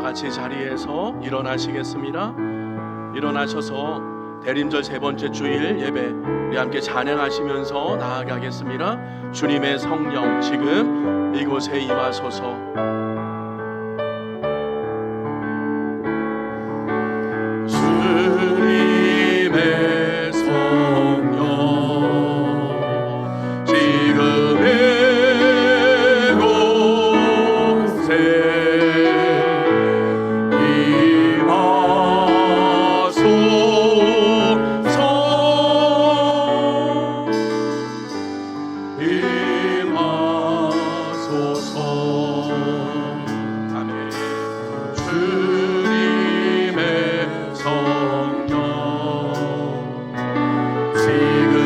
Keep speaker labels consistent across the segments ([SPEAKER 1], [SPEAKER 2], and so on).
[SPEAKER 1] 같이 자리에서 일어나시겠습니다. 일어나셔서 대림절 세 번째 주일 예배 우리 함께 찬양하시면서 나아가겠습니다. 주님의 성령 지금 이곳에 임하소서. 주님의 성령 지금 이곳에 임하소서. 아멘. 주님의 성령 지금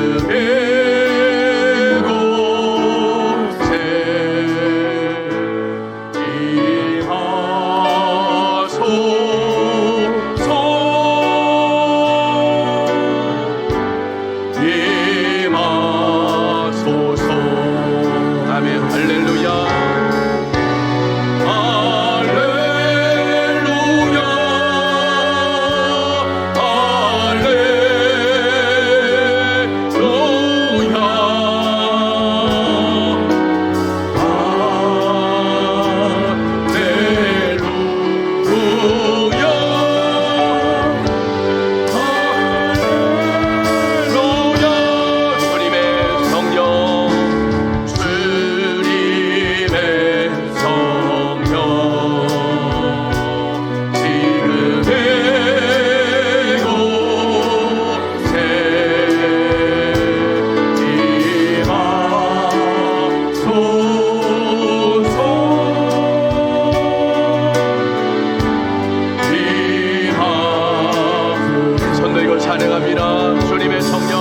[SPEAKER 1] 이곳에 임하소서. 아멘. 할렐루야. 찬양합니다. 주님의 성령,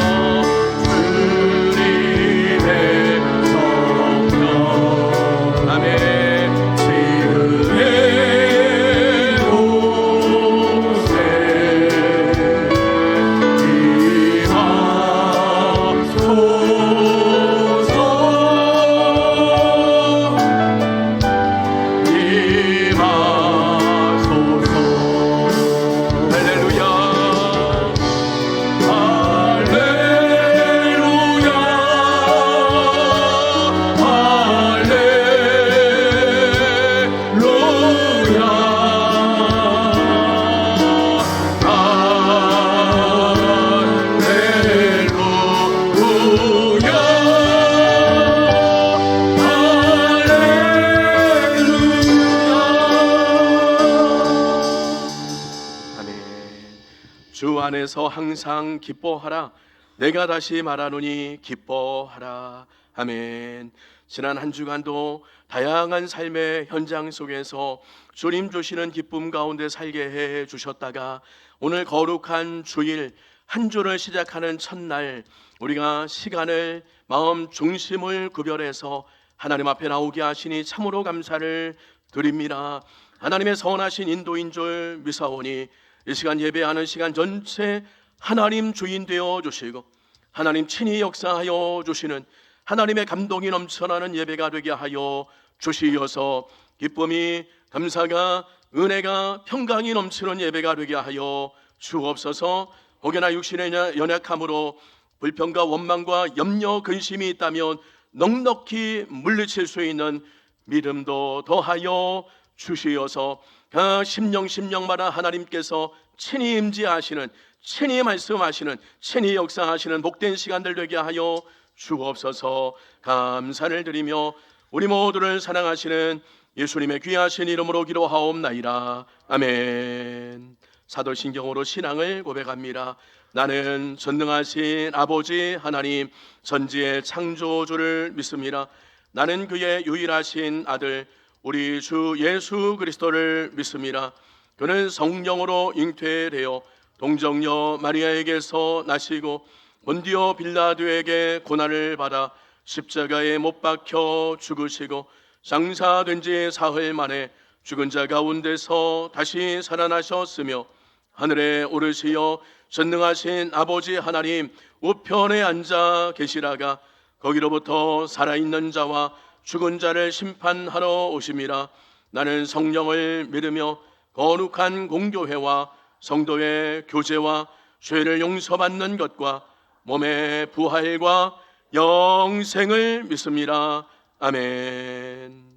[SPEAKER 1] 주님의 성령, 아멘. 지금 이곳에 임하소서. 임하소서. 할렐루야. 주 안에서 항상 기뻐하라. 내가 다시 말하노니 기뻐하라. 아멘. 지난 한 주간도 다양한 삶의 현장 속에서 주님 주시는 기쁨 가운데 살게 해 주셨다가 오늘 거룩한 주일 한 주를 시작하는 첫날 우리가 시간을 마음 중심을 구별해서 하나님 앞에 나오게 하시니 참으로 감사를 드립니다. 하나님의 선하신 인도인 줄 믿사오니 이 시간 예배하는 시간 전체 하나님 주인 되어 주시고 하나님 친히 역사하여 주시는 하나님의 감동이 넘쳐나는 예배가 되게 하여 주시어서 기쁨이 감사가 은혜가 평강이 넘치는 예배가 되게 하여 주옵소서. 혹여나 육신의 연약함으로 불평과 원망과 염려 근심이 있다면 넉넉히 물리칠 수 있는 믿음도 더하여 주시어서 심령마다 하나님께서 친히 임재하시는, 친히 말씀하시는, 친히 역사하시는 복된 시간들 되게 하여 주옵소서. 감사를 드리며 우리 모두를 사랑하시는 예수님의 귀하신 이름으로 기도하옵나이다. 아멘. 사도신경으로 신앙을 고백합니다. 나는 전능하신 아버지 하나님 전지의 창조주를 믿습니다. 나는 그의 유일하신 아들 우리 주 예수 그리스도를 믿습니다. 그는 성령으로 잉태되어 동정녀 마리아에게서 나시고 본디오 빌라도에게 고난을 받아 십자가에 못 박혀 죽으시고 장사된 지 사흘 만에 죽은 자 가운데서 다시 살아나셨으며 하늘에 오르시어 전능하신 아버지 하나님 우편에 앉아 계시다가 거기로부터 살아있는 자와 죽은 자를 심판하러 오심이라. 나는 성령을 믿으며 거룩한 공교회와 성도의 교제와 죄를 용서받는 것과 몸의 부활과 영생을 믿습니다. 아멘.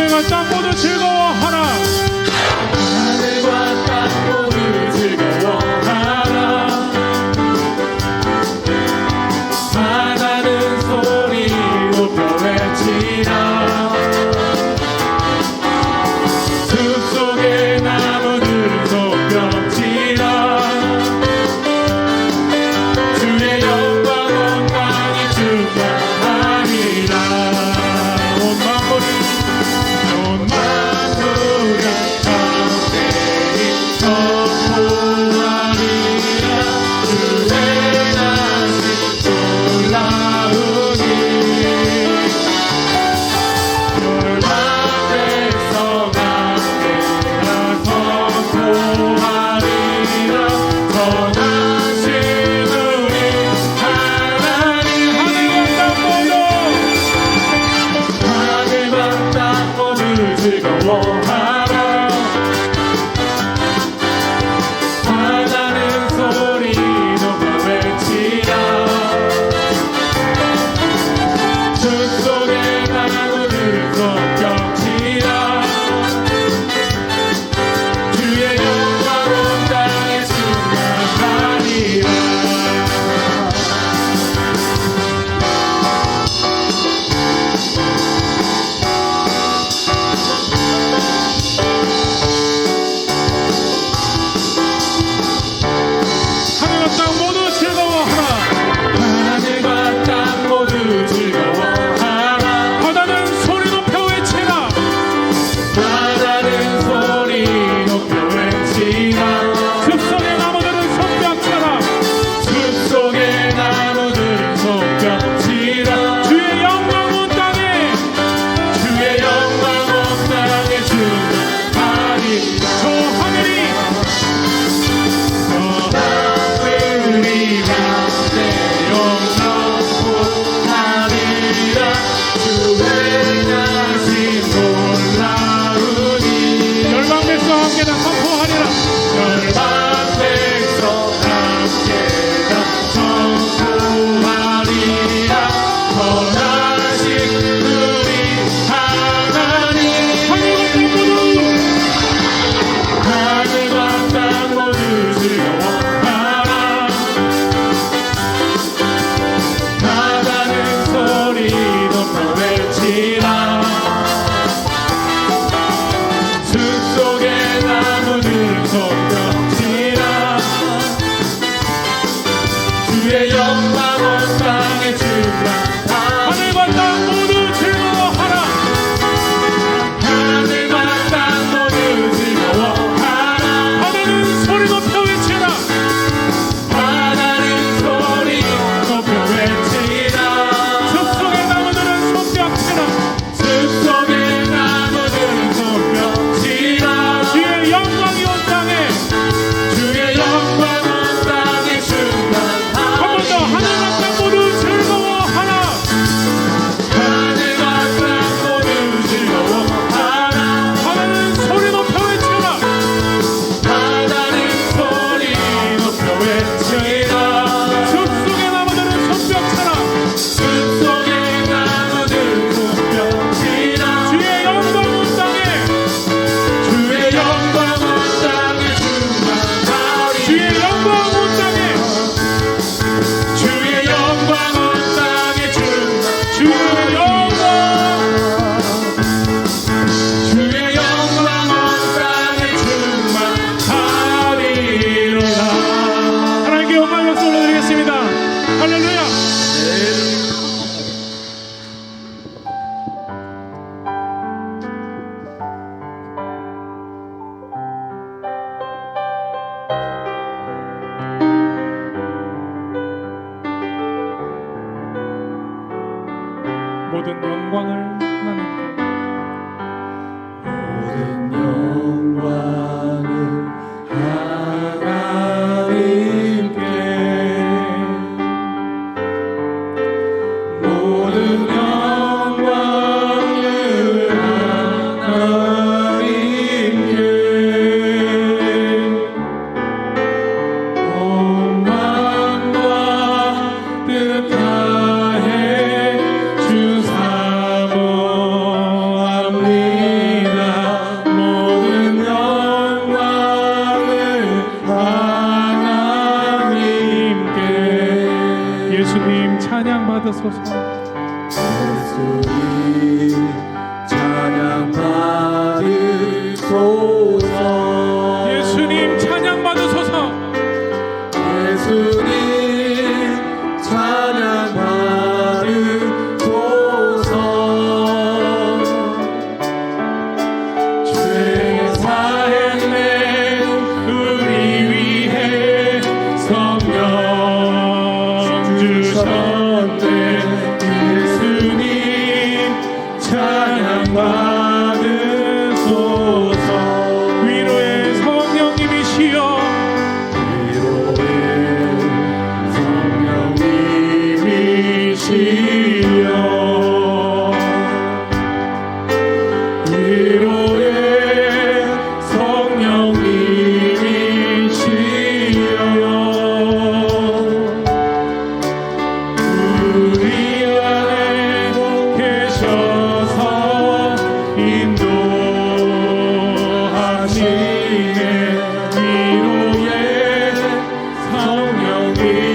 [SPEAKER 2] 하늘과 땅 모두 즐거워하라.
[SPEAKER 3] 하늘과 땅 모두 즐거워하라. 바다는 소리 높여 외치라. 숲속의 나무들은 손뼉치라. 주의 영광 온 땅이 충만하리라. 온 만물은 가운데이 선포하리라. 주의 나신 놀라우니. 멸망 백성 앞에나 선포하리라. 선하신 우리 하나님. 하늘과 땅 모두 즐거워하라. 바다는 소리 높여 외치라. 숲속의 나무들은 손뼉치라. 주의 영광 온 땅에 충만하리라.
[SPEAKER 2] 하늘과 땅 모두 즐거워하라.
[SPEAKER 3] 하늘과 땅 모두 즐거워하라.
[SPEAKER 2] 바다는 소리 높여 외치라.
[SPEAKER 3] 바다는 소리 높여 외치라.
[SPEAKER 2] 숲속의 나무들은 손뼉쳐라.
[SPEAKER 3] 숲속의 나무들은 손뼉치라.
[SPEAKER 2] 주의 영광 온 땅에.
[SPEAKER 3] 주의 영광 온 땅에 충만하리라.
[SPEAKER 2] 저 하늘이
[SPEAKER 3] 하늘이 가운데 영성하리라. 주의 나신 놀라우니.
[SPEAKER 2] 열방 백성 함께 다 선포하리라.
[SPEAKER 3] 열방 백성 함께 다 선포하리라. 선하신 우리 하나님.
[SPEAKER 2] 하늘과 땅 모두
[SPEAKER 3] 하늘과 땅 모두 즐거워하라. 바다는 소리 높여 외치라. 숲속의 나무들은 손뼉치라.
[SPEAKER 2] 받으소서.
[SPEAKER 3] 예수님 찬양 받으소서.
[SPEAKER 2] 예수님 찬양 받으소서.
[SPEAKER 3] 예수님 찬양 받으소서. 죄 사했네 우리 위해 성령 주셨네. 예수님 찬양 받으소서.
[SPEAKER 2] 위로의 성령님이시여
[SPEAKER 3] 위로의 성령님이시여. 위로의 성령님이시여. 우리 안에 계셔서 인도하시네. 위로의 성령님이시여.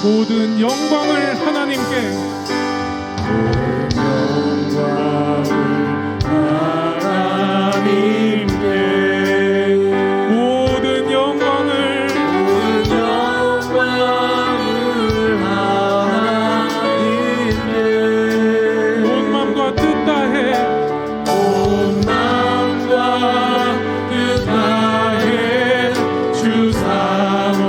[SPEAKER 2] 모든 영광을 하나님께
[SPEAKER 3] 하나님께
[SPEAKER 2] 모든 영광을
[SPEAKER 3] 하나님께
[SPEAKER 2] 온 마음과 뜻 다해
[SPEAKER 3] 온 마음과 뜻 다해 주 사모합니다.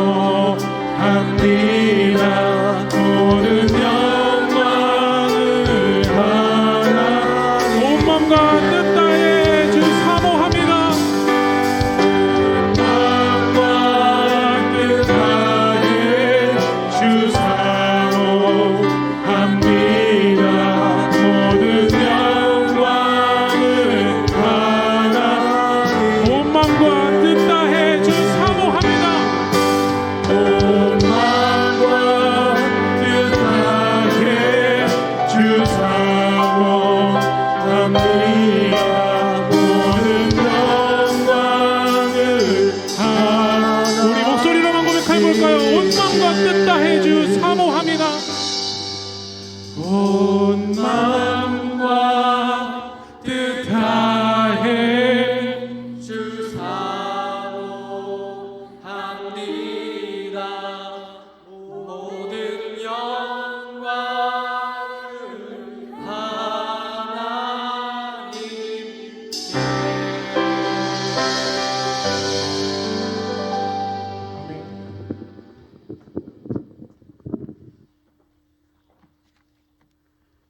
[SPEAKER 3] 모든 영광을 하나님
[SPEAKER 2] 온 마음과 뜻 다해 주 사모합니다.
[SPEAKER 3] 마음과 뜻 다해 주 사모합니다. 모든 영광을 하나님
[SPEAKER 2] 온 마음과 뜻 다해 주 사모합니다.
[SPEAKER 3] 온 마음과 뜻 다해 주 사모합니다. 모든 영광을
[SPEAKER 2] 우리 목소리로만 고백해 볼까요? 온 마음과 뜻 다해 주 사모합니다.
[SPEAKER 3] 온 마음과 뜻 다해 주 사모합니다. 모든 영광을 하나님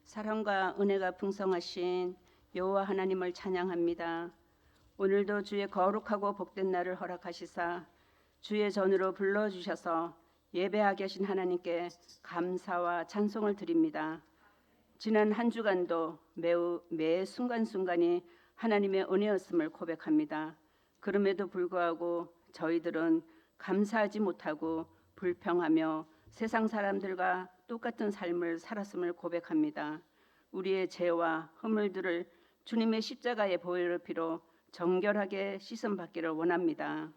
[SPEAKER 4] 사랑과 은혜가 풍성하신 여호와 하나님을 찬양합니다. 오늘도 주의 거룩하고 복된 날을 허락하시사 주의 전으로 불러주셔서 예배하게 하신 하나님께 감사와 찬송을 드립니다. 지난 한 주간도 매 순간순간이 하나님의 은혜였음을 고백합니다. 그럼에도 불구하고 저희들은 감사하지 못하고 불평하며 세상 사람들과 똑같은 삶을 살았음을 고백합니다. 우리의 죄와 허물들을 주님의 십자가의 보혈의 피로 정결하게 씻음받기를 원합니다.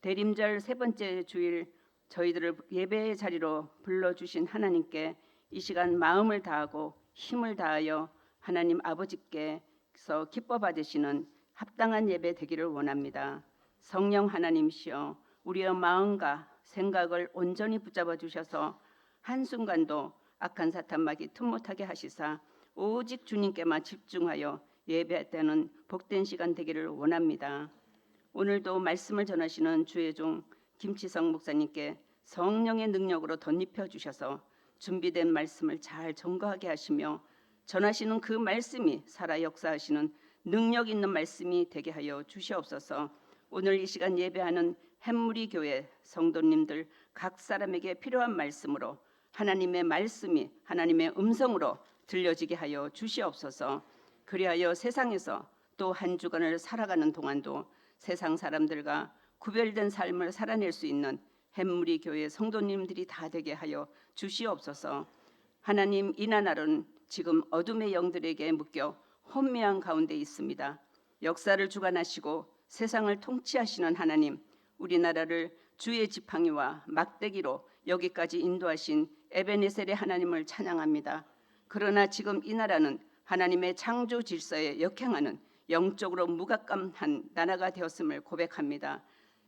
[SPEAKER 4] 대림절 세 번째 주일 저희들을 예배의 자리로 불러주신 하나님께 이 시간 마음을 다하고 힘을 다하여 하나님 아버지께서 기뻐 받으시는 합당한 예배 되기를 원합니다. 성령 하나님이시여 우리의 마음과 생각을 온전히 붙잡아 주셔서 한순간도 악한 사탄막이 틈못하게 하시사 오직 주님께만 집중하여 예배할 복된 시간 되기를 원합니다. 오늘도 말씀을 전하시는 주의 종 김치성 목사님께 성령의 능력으로 덧입혀 주셔서 준비된 말씀을 잘 전거하게 하시며 전하시는 그 말씀이 살아 역사하시는 능력 있는 말씀이 되게 하여 주시옵소서. 오늘 이 시간 예배하는 햄무리 교회 성도님들 각 사람에게 필요한 말씀으로 하나님의 말씀이 하나님의 음성으로 들려지게 하여 주시옵소서. 그리하여 세상에서 또 한 주간을 살아가는 동안도 세상 사람들과 구별된 삶을 살아낼 수 있는 햄무리 교회 성도님들이 다 되게 하여 주시옵소서. 하나님, 이 나날은 지금 어둠의 영들에게 묶여 혼미한 가운데 있습니다. 역사를 주관하시고 세상을 통치하시는 하나님, 우리나라를 주의 지팡이와 막대기로 여기까지 인도하신 에베네셀의 하나님을 찬양합니다. 그러나 지금 이 나라는 하나님의 창조 질서에 역행하는 영적으로 무감한 나라가 되었음을 고백합니다.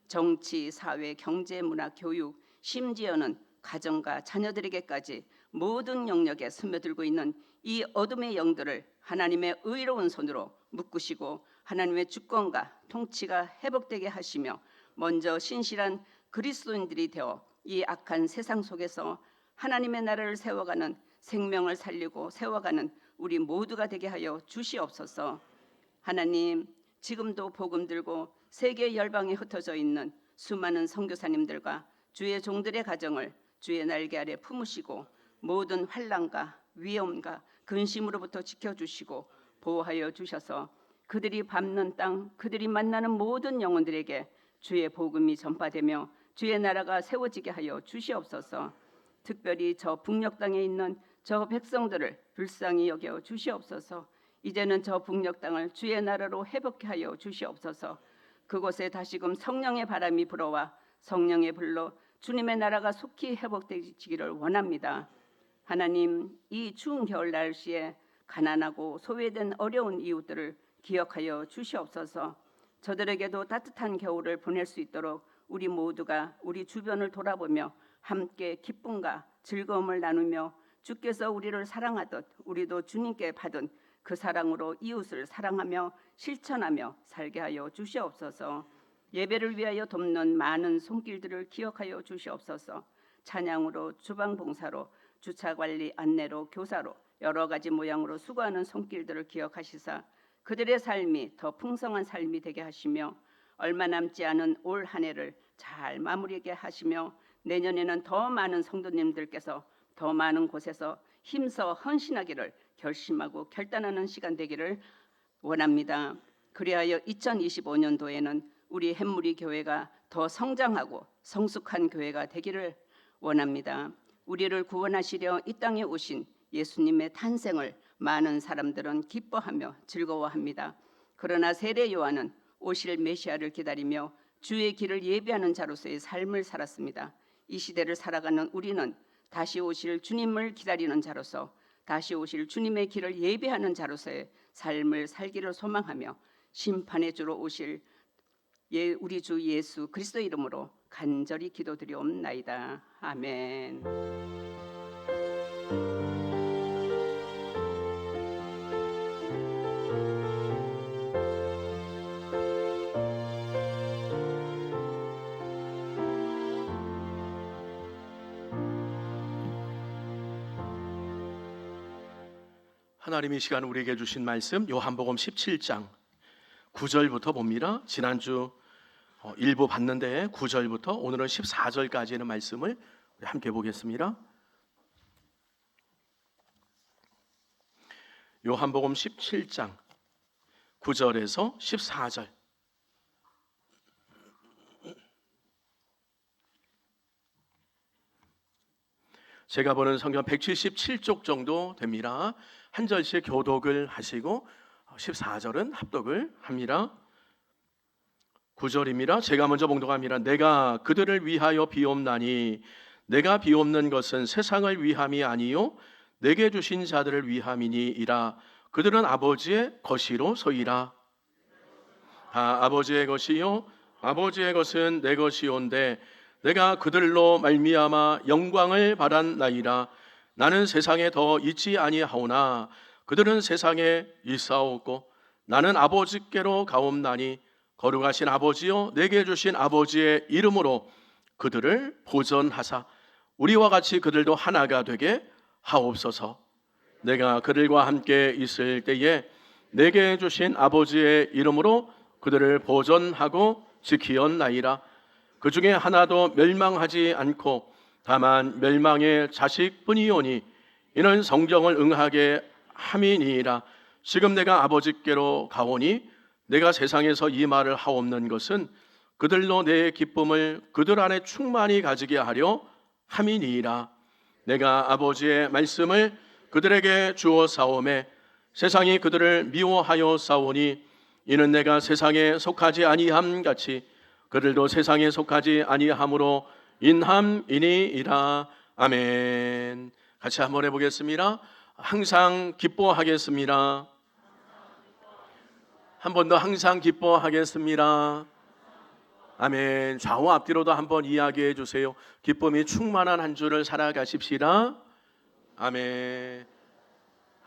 [SPEAKER 4] 정치, 사회, 경제, 문화, 교육, 심지어는 가정과 자녀들에게까지 모든 영역에 스며들고 있는 이 어둠의 영들을 하나님의 의로운 손으로 묶으시고 하나님의 주권과 통치가 회복되게 하시며 먼저 신실한 그리스도인들이 되어 이 악한 세상 속에서 하나님의 나라를 세워가는, 생명을 살리고 세워가는 우리 모두가 되게 하여 주시옵소서. 하나님, 지금도 복음 들고 세계 열방에 흩어져 있는 수많은 선교사님들과 주의 종들의 가정을 주의 날개 아래 품으시고 모든 환난과 위험과 근심으로부터 지켜주시고 보호하여 주셔서 그들이 밟는 땅, 그들이 만나는 모든 영혼들에게 주의 복음이 전파되며 주의 나라가 세워지게 하여 주시옵소서. 특별히 저 북녘 땅에 있는 저 백성들을 불쌍히 여겨 주시옵소서. 이제는 저 북녘 땅을 주의 나라로 회복케 하여 주시옵소서. 그곳에 다시금 성령의 바람이 불어와 성령의 불로 주님의 나라가 속히 회복되기를 원합니다. 하나님, 이 추운 겨울 날씨에 가난하고 소외된 어려운 이웃들을 기억하여 주시옵소서. 저들에게도 따뜻한 겨울을 보낼 수 있도록 우리 모두가 우리 주변을 돌아보며 함께 기쁨과 즐거움을 나누며 주께서 우리를 사랑하듯 우리도 주님께 받은 그 사랑으로 이웃을 사랑하며 실천하며 살게 하여 주시옵소서. 예배를 위하여 돕는 많은 손길들을 기억하여 주시옵소서. 찬양으로, 주방봉사로, 주차관리, 안내로, 교사로 여러 가지 모양으로 수고하는 손길들을 기억하시사 그들의 삶이 더 풍성한 삶이 되게 하시며 얼마 남지 않은 올 한 해를 잘 마무리하게 하시며 내년에는 더 많은 성도님들께서 더 많은 곳에서 힘써 헌신하기를 결심하고 결단하는 시간 되기를 원합니다. 그리하여 2025년도에는 우리 햄무리 교회가 더 성장하고 성숙한 교회가 되기를 원합니다. 우리를 구원하시려 이 땅에 오신 예수님의 탄생을 많은 사람들은 기뻐하며 즐거워합니다. 그러나 세례 요한은 오실 메시아를 기다리며 주의 길을 예비하는 자로서의 삶을 살았습니다. 이 시대를 살아가는 우리는 다시 오실 주님을 기다리는 자로서 다시 오실 주님의 길을 예비하는 자로서의 삶을 살기를 소망하며 심판의 주로 오실 우리 주 예수 그리스도 이름으로 간절히 기도드리옵나이다. 아멘.
[SPEAKER 1] 하나님이 이 시간 우리에게 주신 말씀 요한복음 17장 9절부터 봅니다. 지난주 일부 봤는데 9절부터 오늘은 14절까지의 말씀을 함께 보겠습니다. 요한복음 17장 9절에서 14절. 제가 보는 성경 177쪽 정도 됩니다. 한 절씩 교독을 하시고 14절은 합독을 합니다. 9절입니다. 제가 먼저 봉독합니다. 내가 그들을 위하여 비옵나니 내가 비옵는 것은 세상을 위함이 아니요 내게 주신 자들을 위함이니이다. 그들은 아버지의 것이로소이라. 다 아버지의 것이요 아버지의 것은 내 것이온데 내가 그들로 말미암아 영광을 받았나이다. 나는 세상에 더 있지 아니하오나 그들은 세상에 있사오고 나는 아버지께로 가옵나니 거룩하신 아버지요 내게 주신 아버지의 이름으로 그들을 보전하사 우리와 같이 그들도 하나가 되게 하옵소서. 내가 그들과 함께 있을 때에 내게 주신 아버지의 이름으로 그들을 보전하고 지키었나이다. 그 중에 하나도 멸망하지 않고 다만 멸망의 자식뿐이오니 이는 성경을 응하게 함이니이다. 지금 내가 아버지께로 가오니 내가 세상에서 이 말을 하옵는 것은 그들로 내 기쁨을 그들 안에 충만히 가지게 하려 함이니이다. 내가 아버지의 말씀을 그들에게 주어 싸움에 세상이 그들을 미워하여 싸우니 이는 내가 세상에 속하지 아니함 같이 그들도 세상에 속하지 아니함으로 인함이니이다. 아멘. 같이 한번 해보겠습니다. 항상 기뻐하겠습니다. 한 번 더 항상 기뻐하겠습니다. 아멘. 좌우 앞뒤로도 한번 이야기해 주세요. 기쁨이 충만한 한 주를 살아가십시다. 아멘.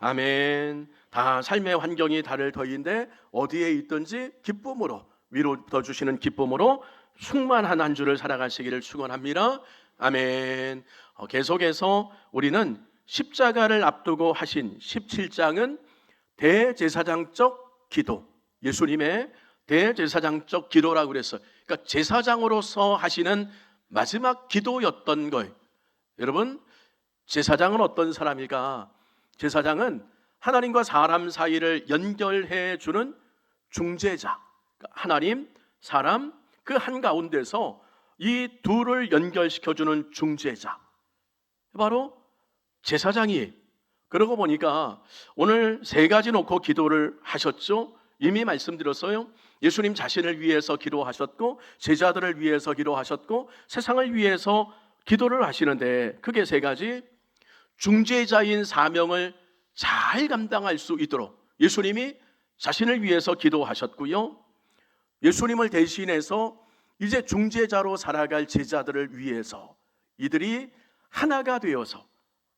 [SPEAKER 1] 아멘. 다 삶의 환경이 다를 터인데 어디에 있든지 기쁨으로 위로 더 주시는 기쁨으로 충만한 한 주를 살아가시기를 축원합니다. 아멘. 계속해서 우리는 십자가를 앞두고 하신 17장은 대제사장적 기도, 예수님의 대제사장적 기도라고 그랬어요. 그러니까 제사장으로서 하시는 마지막 기도였던 거예요. 여러분, 제사장은 어떤 사람일까? 제사장은 하나님과 사람 사이를 연결해 주는 중재자. 하나님, 사람 그 한가운데서 이 둘을 연결시켜 주는 중재자. 바로 제사장이. 그러고 보니까 오늘 세 가지 놓고 기도를 하셨죠. 이미 말씀드렸어요. 예수님 자신을 위해서 기도하셨고 제자들을 위해서 기도하셨고 세상을 위해서 기도를 하시는데 그게 세 가지. 중재자인 사명을 잘 감당할 수 있도록 예수님이 자신을 위해서 기도하셨고요. 예수님을 대신해서 이제 중재자로 살아갈 제자들을 위해서 이들이 하나가 되어서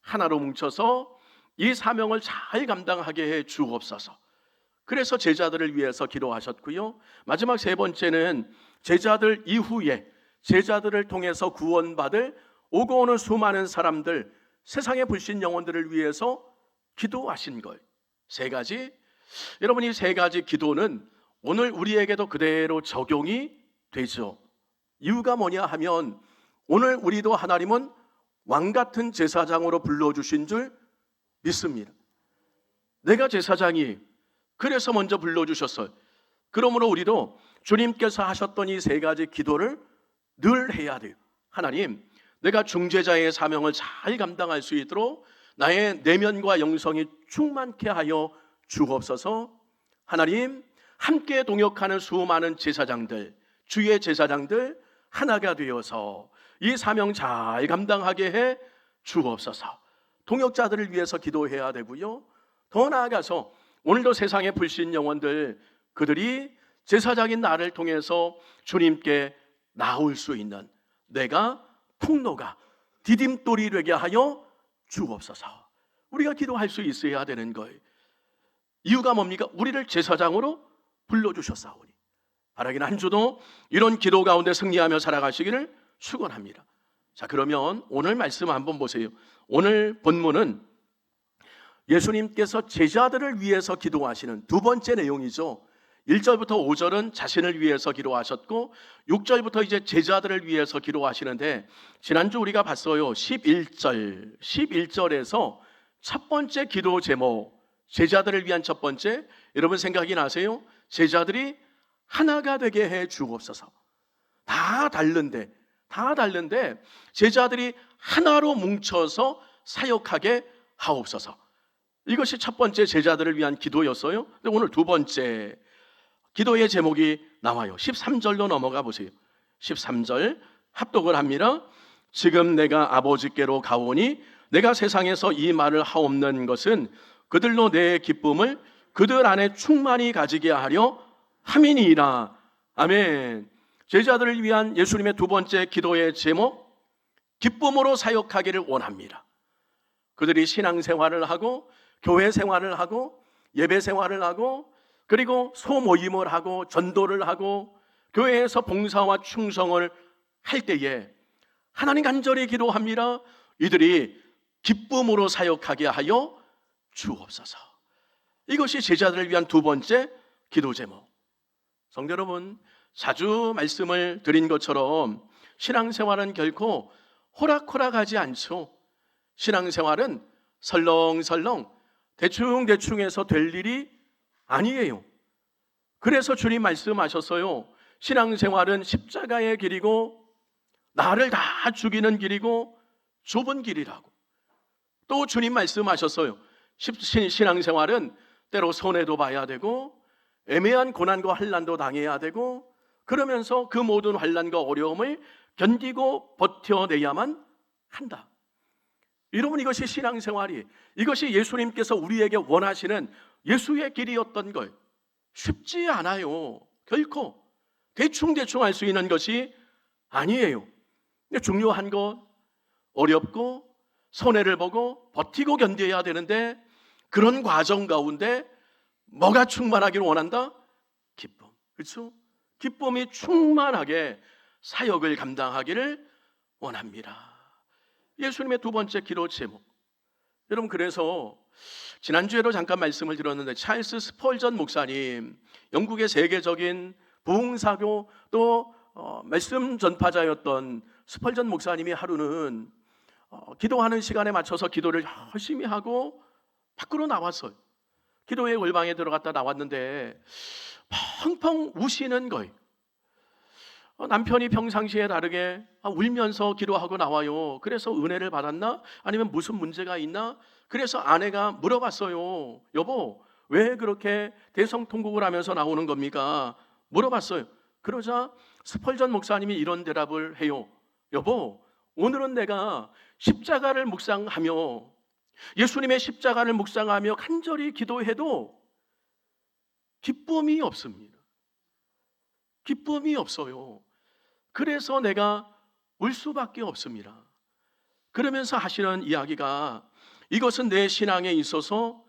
[SPEAKER 1] 하나로 뭉쳐서 이 사명을 잘 감당하게 해 주옵소서. 그래서 제자들을 위해서 기도하셨고요. 마지막 세 번째는 제자들 이후에 제자들을 통해서 구원받을 오고 오는 수많은 사람들, 세상의 불신 영혼들을 위해서 기도하신 것. 세 가지. 여러분, 이 세 가지 기도는 오늘 우리에게도 그대로 적용이 되죠. 이유가 뭐냐 하면 오늘 우리도 하나님은 왕 같은 제사장으로 불러주신 줄 믿습니다. 내가 제사장이 그래서 먼저 불러주셨어요. 그러므로 우리도 주님께서 하셨던 이 세 가지 기도를 늘 해야 돼요. 하나님, 내가 중재자의 사명을 잘 감당할 수 있도록 나의 내면과 영성이 충만케 하여 주옵소서. 하나님, 함께 동역하는 수많은 제사장들, 주의 제사장들 하나가 되어서 이 사명 잘 감당하게 해 주옵소서. 동역자들을 위해서 기도해야 되고요. 더 나아가서 오늘도 세상의 불신 영혼들, 그들이 제사장인 나를 통해서 주님께 나올 수 있는 내가 통로가 디딤돌이 되게 하여 주옵소서. 우리가 기도할 수 있어야 되는 거예요. 이유가 뭡니까? 우리를 제사장으로 불러주셨사오니 바라기는 한 주도 이런 기도 가운데 승리하며 살아가시기를 축원합니다. 자, 그러면 오늘 말씀 한번 보세요. 오늘 본문은 예수님께서 제자들을 위해서 기도하시는 두 번째 내용이죠. 1절부터 5절은 자신을 위해서 기도하셨고 6절부터 이제 제자들을 위해서 기도하시는데 지난주 우리가 봤어요. 11절에서 첫 번째 기도 제목, 제자들을 위한 첫 번째, 여러분 생각이 나세요? 제자들이 하나가 되게 해 주옵소서. 다 다른데 제자들이 하나로 뭉쳐서 사역하게 하옵소서. 이것이 첫 번째 제자들을 위한 기도였어요. 근데 오늘 두 번째 기도의 제목이 나와요. 13절로 넘어가 보세요. 13절 합독을 합니다. 지금 내가 아버지께로 가오니 내가 세상에서 이 말을 하옵는 것은 그들로 내 기쁨을 그들 안에 충만히 가지게 하려 함이니이다. 아멘. 제자들을 위한 예수님의 두 번째 기도의 제목, 기쁨으로 사역하기를 원합니다. 그들이 신앙생활을 하고 교회 생활을 하고 예배 생활을 하고 그리고 소모임을 하고 전도를 하고 교회에서 봉사와 충성을 할 때에 하나님 간절히 기도합니다. 이들이 기쁨으로 사역하게 하여 주옵소서. 이것이 제자들을 위한 두 번째 기도 제목. 성도 여러분, 자주 말씀을 드린 것처럼 신앙생활은 결코 호락호락하지 않죠. 신앙생활은 설렁설렁 대충대충 해서 될 일이 아니에요. 그래서 주님 말씀하셨어요. 신앙생활은 십자가의 길이고 나를 다 죽이는 길이고 좁은 길이라고. 또 주님 말씀하셨어요. 신앙생활은 때로 손해도 봐야 되고 애매한 고난과 환난도 당해야 되고 그러면서 그 모든 환난과 어려움을 견디고 버텨내야만 한다. 여러분, 이것이 신앙생활이, 이것이 예수님께서 우리에게 원하시는 예수의 길이었던 걸. 쉽지 않아요. 결코 대충 할 수 있는 것이 아니에요. 근데 중요한 것, 어렵고 손해를 보고 버티고 견뎌야 되는데 그런 과정 가운데 뭐가 충만하기를 원한다? 기쁨. 그렇죠? 기쁨이 충만하게 사역을 감당하기를 원합니다. 예수님의 두 번째 기도 제목. 여러분, 그래서 지난주에도 잠깐 말씀을 드렸는데 찰스 스펄전 목사님, 영국의 세계적인 부흥사교 또 말씀 전파자였던 스펄전 목사님이 하루는 기도하는 시간에 맞춰서 기도를 열심히 하고 밖으로 나왔어요. 기도의 골방에 들어갔다 나왔는데 펑펑 우시는 거예요. 남편이 평상시에 다르게 울면서 기도하고 나와요. 그래서 은혜를 받았나? 아니면 무슨 문제가 있나? 그래서 아내가 물어봤어요. 여보, 왜 그렇게 대성통곡을 하면서 나오는 겁니까? 물어봤어요. 그러자 스펄전 목사님이 이런 대답을 해요. 여보, 오늘은 내가 십자가를 묵상하며 예수님의 십자가를 묵상하며 간절히 기도해도 기쁨이 없습니다. 기쁨이 없어요. 그래서 내가 울 수밖에 없습니다. 그러면서 하시는 이야기가 이것은 내 신앙에 있어서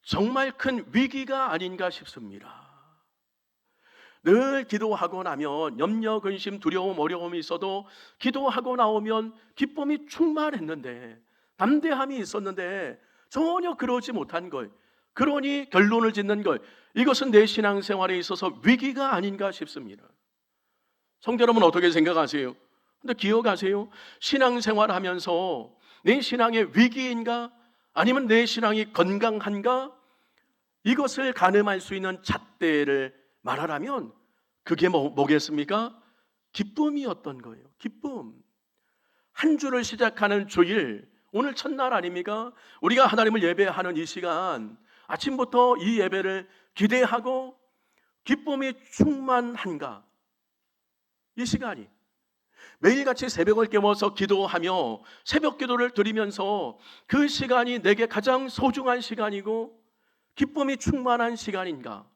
[SPEAKER 1] 정말 큰 위기가 아닌가 싶습니다. 늘 기도하고 나면 염려, 근심, 두려움, 어려움이 있어도 기도하고 나오면 기쁨이 충만했는데 담대함이 있었는데 전혀 그러지 못한 걸, 그러니 결론을 짓는 걸, 이것은 내 신앙생활에 있어서 위기가 아닌가 싶습니다. 성도 여러분, 어떻게 생각하세요? 근데 기억하세요? 신앙생활 하면서 내 신앙의 위기인가? 아니면 내 신앙이 건강한가? 이것을 가늠할 수 있는 잣대를 말하라면 그게 뭐겠습니까? 기쁨이었던 거예요. 기쁨. 한 주를 시작하는 주일, 오늘 첫날 아닙니까? 우리가 하나님을 예배하는 이 시간, 아침부터 이 예배를 기대하고 기쁨이 충만한가? 이 시간이 매일같이 새벽을 깨워서 기도하며 새벽 기도를 드리면서 그 시간이 내게 가장 소중한 시간이고 기쁨이 충만한 시간인가?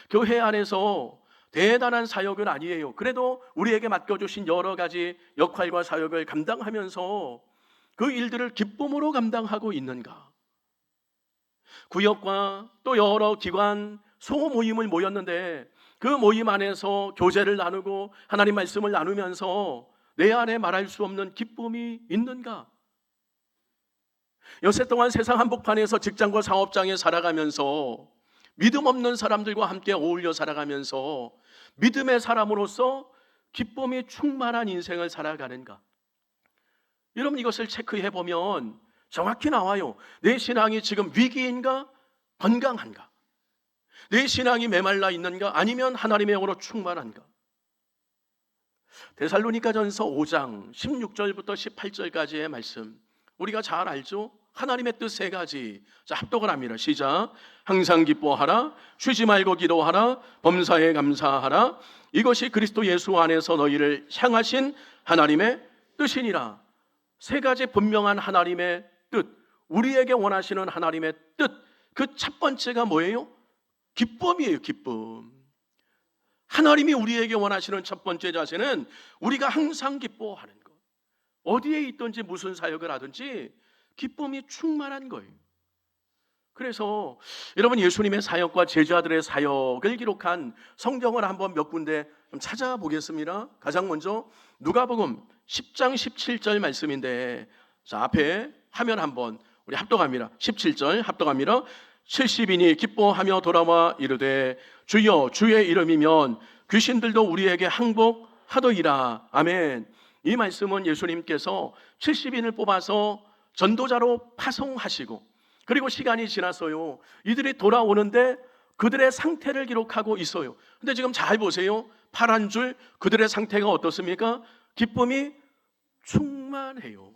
[SPEAKER 1] 교회 안에서 대단한 사역은 아니에요. 그래도 우리에게 맡겨주신 여러 가지 역할과 사역을 감당하면서 그 일들을 기쁨으로 감당하고 있는가? 구역과 또 여러 기관, 소모임을 모였는데 그 모임 안에서 교제를 나누고 하나님 말씀을 나누면서 내 안에 말할 수 없는 기쁨이 있는가? 여세 동안 세상 한복판에서 직장과 사업장에 살아가면서 믿음 없는 사람들과 함께 어울려 살아가면서 믿음의 사람으로서 기쁨이 충만한 인생을 살아가는가? 여러분, 이것을 체크해 보면 정확히 나와요. 내 신앙이 지금 위기인가? 건강한가? 내 신앙이 메말라 있는가? 아니면 하나님의 영으로 충만한가? 데살로니가전서 5장 16절부터 18절까지의 말씀, 우리가 잘 알죠? 하나님의 뜻 세 가지. 자, 합독을 합니다. 시작. 항상 기뻐하라, 쉬지 말고 기도하라, 범사에 감사하라. 이것이 그리스도 예수 안에서 너희를 향하신 하나님의 뜻이니라. 세 가지 분명한 하나님의 뜻, 우리에게 원하시는 하나님의 뜻. 그 첫 번째가 뭐예요? 기쁨이에요. 기쁨. 하나님이 우리에게 원하시는 첫 번째 자세는 우리가 항상 기뻐하는 것. 어디에 있든지 무슨 사역을 하든지 기쁨이 충만한 거예요. 그래서 여러분, 예수님의 사역과 제자들의 사역을 기록한 성경을 한번 몇 군데 좀 찾아보겠습니다. 가장 먼저 누가복음 10장 17절 말씀인데, 자, 앞에 화면 한번 우리 합독합니다. 17절 합독합니다. 70인이 기뻐하며 돌아와 이르되 주여, 주의 이름이면 귀신들도 우리에게 항복하더이라. 아멘. 이 말씀은 예수님께서 70인을 뽑아서 전도자로 파송하시고, 그리고 시간이 지났어요. 이들이 돌아오는데 그들의 상태를 기록하고 있어요. 근데 지금 잘 보세요. 파란 줄 그들의 상태가 어떻습니까? 기쁨이 충만해요.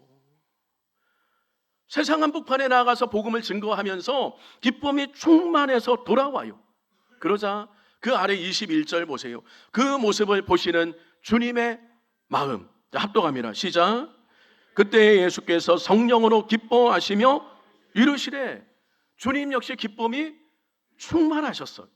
[SPEAKER 1] 세상 한복판에 나가서 복음을 증거하면서 기쁨이 충만해서 돌아와요. 그러자 그 아래 21절 보세요. 그 모습을 보시는 주님의 마음. 자, 합독합니다. 시작. 그때 예수께서 성령으로 기뻐하시며 이르시되, 주님 역시 기쁨이 충만하셨어요.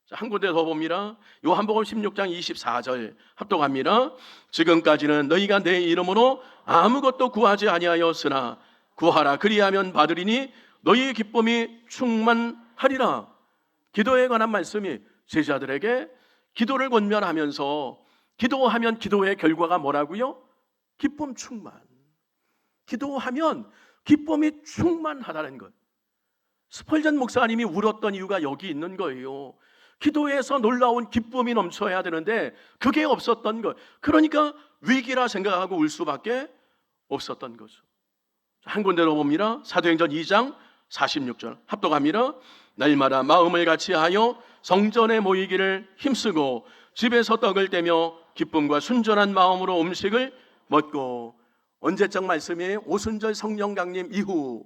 [SPEAKER 1] 자, 한 군데 더 봅니다. 요한복음 16장 24절 합독합니다. 지금까지는 너희가 내 이름으로 아무것도 구하지 아니하였으나 구하라 그리하면 받으리니 너희의 기쁨이 충만하리라. 기도에 관한 말씀이 제자들에게 기도를 권면하면서, 기도하면 기도의 결과가 뭐라고요? 기쁨 충만. 기도하면 기쁨이 충만하다는 것. 스펄전 목사님이 울었던 이유가 여기 있는 거예요. 기도에서 놀라운 기쁨이 넘쳐야 되는데 그게 없었던 것. 그러니까 위기라 생각하고 울 수밖에 없었던 거죠. 한 군데로 봅니다. 사도행전 2장 46절 합독합니다. 날마다 마음을 같이하여 성전에 모이기를 힘쓰고 집에서 떡을 떼며 기쁨과 순전한 마음으로 음식을 먹고. 언제적 말씀이에요? 오순절 성령 강림 이후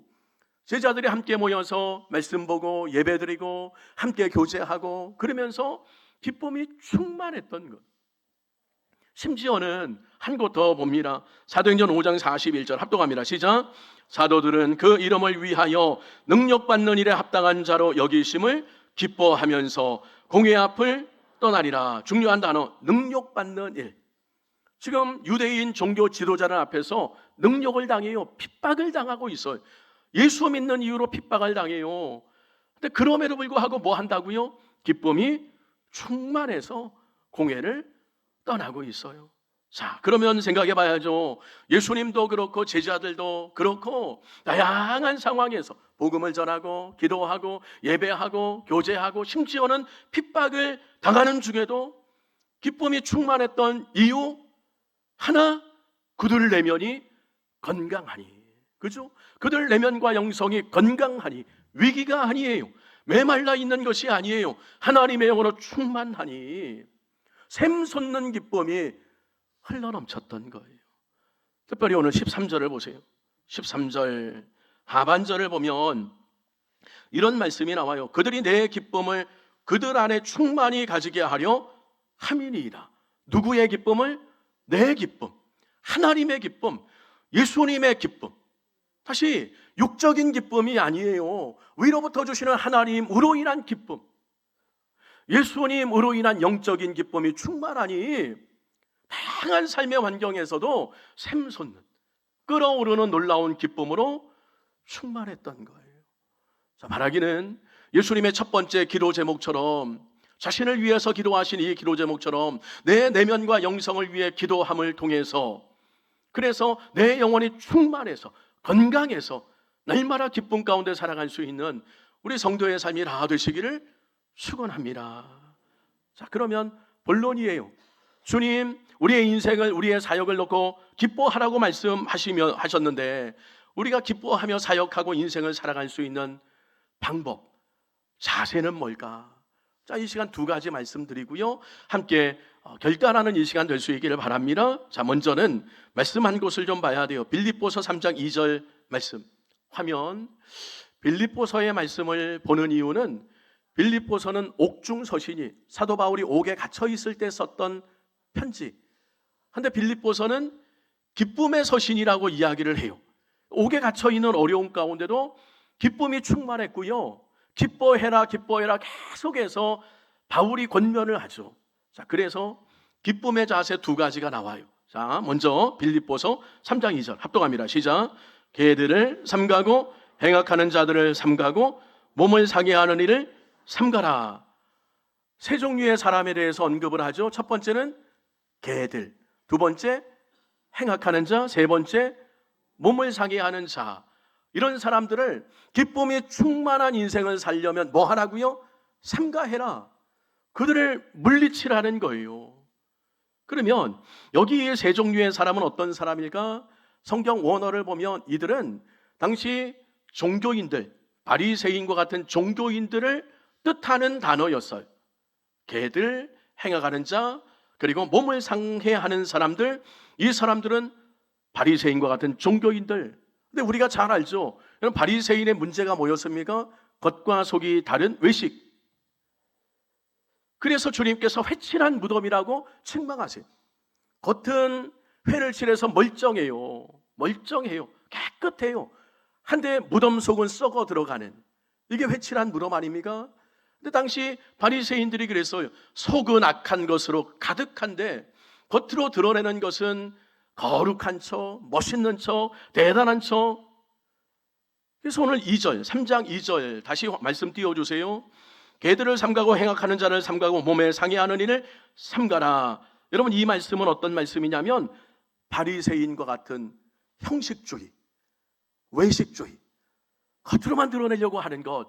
[SPEAKER 1] 제자들이 함께 모여서 말씀 보고 예배드리고 함께 교제하고 그러면서 기쁨이 충만했던 것. 심지어는 한 곳 더 봅니다. 사도행전 5장 41절 합독합니다. 시작. 사도들은 그 이름을 위하여 능력받는 일에 합당한 자로 여기심을 기뻐하면서 공회 앞을 떠나리라. 중요한 단어, 능력받는 일. 지금 유대인 종교 지도자들 앞에서 능력을 당해요. 핍박을 당하고 있어요. 예수 믿는 이유로 핍박을 당해요. 근데 그럼에도 불구하고 뭐 한다고요? 기쁨이 충만해서 공회를 떠나고 있어요. 자, 그러면 생각해 봐야죠. 예수님도 그렇고 제자들도 그렇고 다양한 상황에서 복음을 전하고 기도하고 예배하고 교제하고 심지어는 핍박을 당하는 중에도 기쁨이 충만했던 이유 하나, 그들 내면이 건강하니. 그죠? 그들 내면과 영성이 건강하니. 위기가 아니에요. 메말라 있는 것이 아니에요. 하나님의 영으로 충만하니 샘솟는 기쁨이 흘러넘쳤던 거예요. 특별히 오늘 13절을 보세요. 13절 하반절을 보면 이런 말씀이 나와요. 그들이 내 기쁨을 그들 안에 충만히 가지게 하려 함이니이다. 누구의 기쁨을? 내 기쁨, 하나님의 기쁨, 예수님의 기쁨. 다시 육적인 기쁨이 아니에요. 위로부터 주시는 하나님으로 인한 기쁨. 예수님으로 인한 영적인 기쁨이 충만하니 다양한 삶의 환경에서도 샘솟는 끓어오르는 놀라운 기쁨으로 충만했던 거예요. 자, 말하기는 예수님의 첫 번째 기도 제목처럼, 자신을 위해서 기도하신 이 기도 제목처럼 내 내면과 영성을 위해 기도함을 통해서, 그래서 내 영혼이 충만해서 건강해서 날마다 기쁨 가운데 살아갈 수 있는 우리 성도의 삶이 다 되시기를 축원합니다. 자, 그러면 본론이에요. 주님, 우리의 인생을, 우리의 사역을 놓고 기뻐하라고 하셨는데 우리가 기뻐하며 사역하고 인생을 살아갈 수 있는 방법, 자세는 뭘까? 자, 이 시간 두 가지 말씀드리고요, 함께 결단하는 이 시간 될 수 있기를 바랍니다. 자, 먼저는 말씀 한 곳을 좀 봐야 돼요. 빌립보서 3장 2절 말씀 화면. 빌립보서의 말씀을 보는 이유는 빌립보서는 옥중 서신이 사도 바울이 옥에 갇혀 있을 때 썼던 편지. 그런데 빌립보서는 기쁨의 서신이라고 이야기를 해요. 옥에 갇혀 있는 어려움 가운데도 기쁨이 충만했고요. 기뻐해라, 기뻐해라 계속해서 바울이 권면을 하죠. 자, 그래서 기쁨의 자세 두 가지가 나와요. 자, 먼저 빌립보서 3장 2절 합독합니다. 시작. 개들을 삼가고 행악하는 자들을 삼가고 몸을 상해하는 일을 삼가라. 세 종류의 사람에 대해서 언급을 하죠. 첫 번째는 개들, 두 번째 행악하는 자, 세 번째 몸을 상해하는 자. 이런 사람들을 기쁨이 충만한 인생을 살려면 뭐 하라고요? 삼가해라. 그들을 물리치라는 거예요. 그러면 여기 세 종류의 사람은 어떤 사람일까? 성경 원어를 보면 이들은 당시 종교인들, 바리새인과 같은 종교인들을 뜻하는 단어였어요. 개들, 행하가는 자, 그리고 몸을 상해하는 사람들, 이 사람들은 바리새인과 같은 종교인들. 근데 우리가 잘 알죠. 바리새인의 문제가 뭐였습니까? 겉과 속이 다른 외식. 그래서 주님께서 회칠한 무덤이라고 책망하세요. 겉은 회를 칠해서 멀쩡해요. 멀쩡해요. 깨끗해요. 한데 무덤 속은 썩어 들어가는, 이게 회칠한 무덤 아닙니까? 근데 당시 바리새인들이 그랬어요. 속은 악한 것으로 가득한데 겉으로 드러내는 것은 거룩한 척, 멋있는 척, 대단한 척. 그래서 오늘 2절, 3장 2절 다시 말씀 띄워주세요. 개들을 삼가고 행악하는 자를 삼가고 몸에 상해하는 이를 삼가라. 여러분, 이 말씀은 어떤 말씀이냐면 바리새인과 같은 형식주의, 외식주의, 겉으로만 드러내려고 하는 것,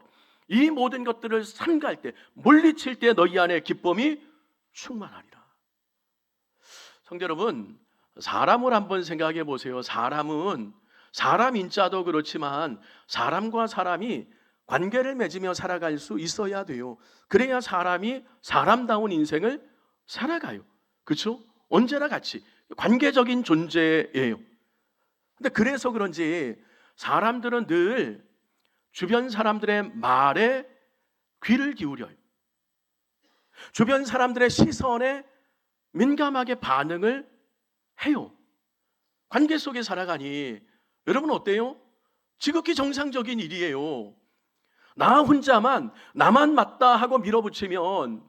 [SPEAKER 1] 이 모든 것들을 삼갈 때, 물리칠 때 너희 안에 기쁨이 충만하리라. 성도 여러분, 사람을 한번 생각해 보세요. 사람은 사람 인자도 그렇지만 사람과 사람이 관계를 맺으며 살아갈 수 있어야 돼요. 그래야 사람이 사람다운 인생을 살아가요. 그렇죠? 언제나 같이 관계적인 존재예요. 근데 그래서 그런지 사람들은 늘 주변 사람들의 말에 귀를 기울여요. 주변 사람들의 시선에 민감하게 반응을 해요. 관계 속에 살아가니 여러분 어때요? 지극히 정상적인 일이에요. 나 혼자만, 나만 맞다 하고 밀어붙이면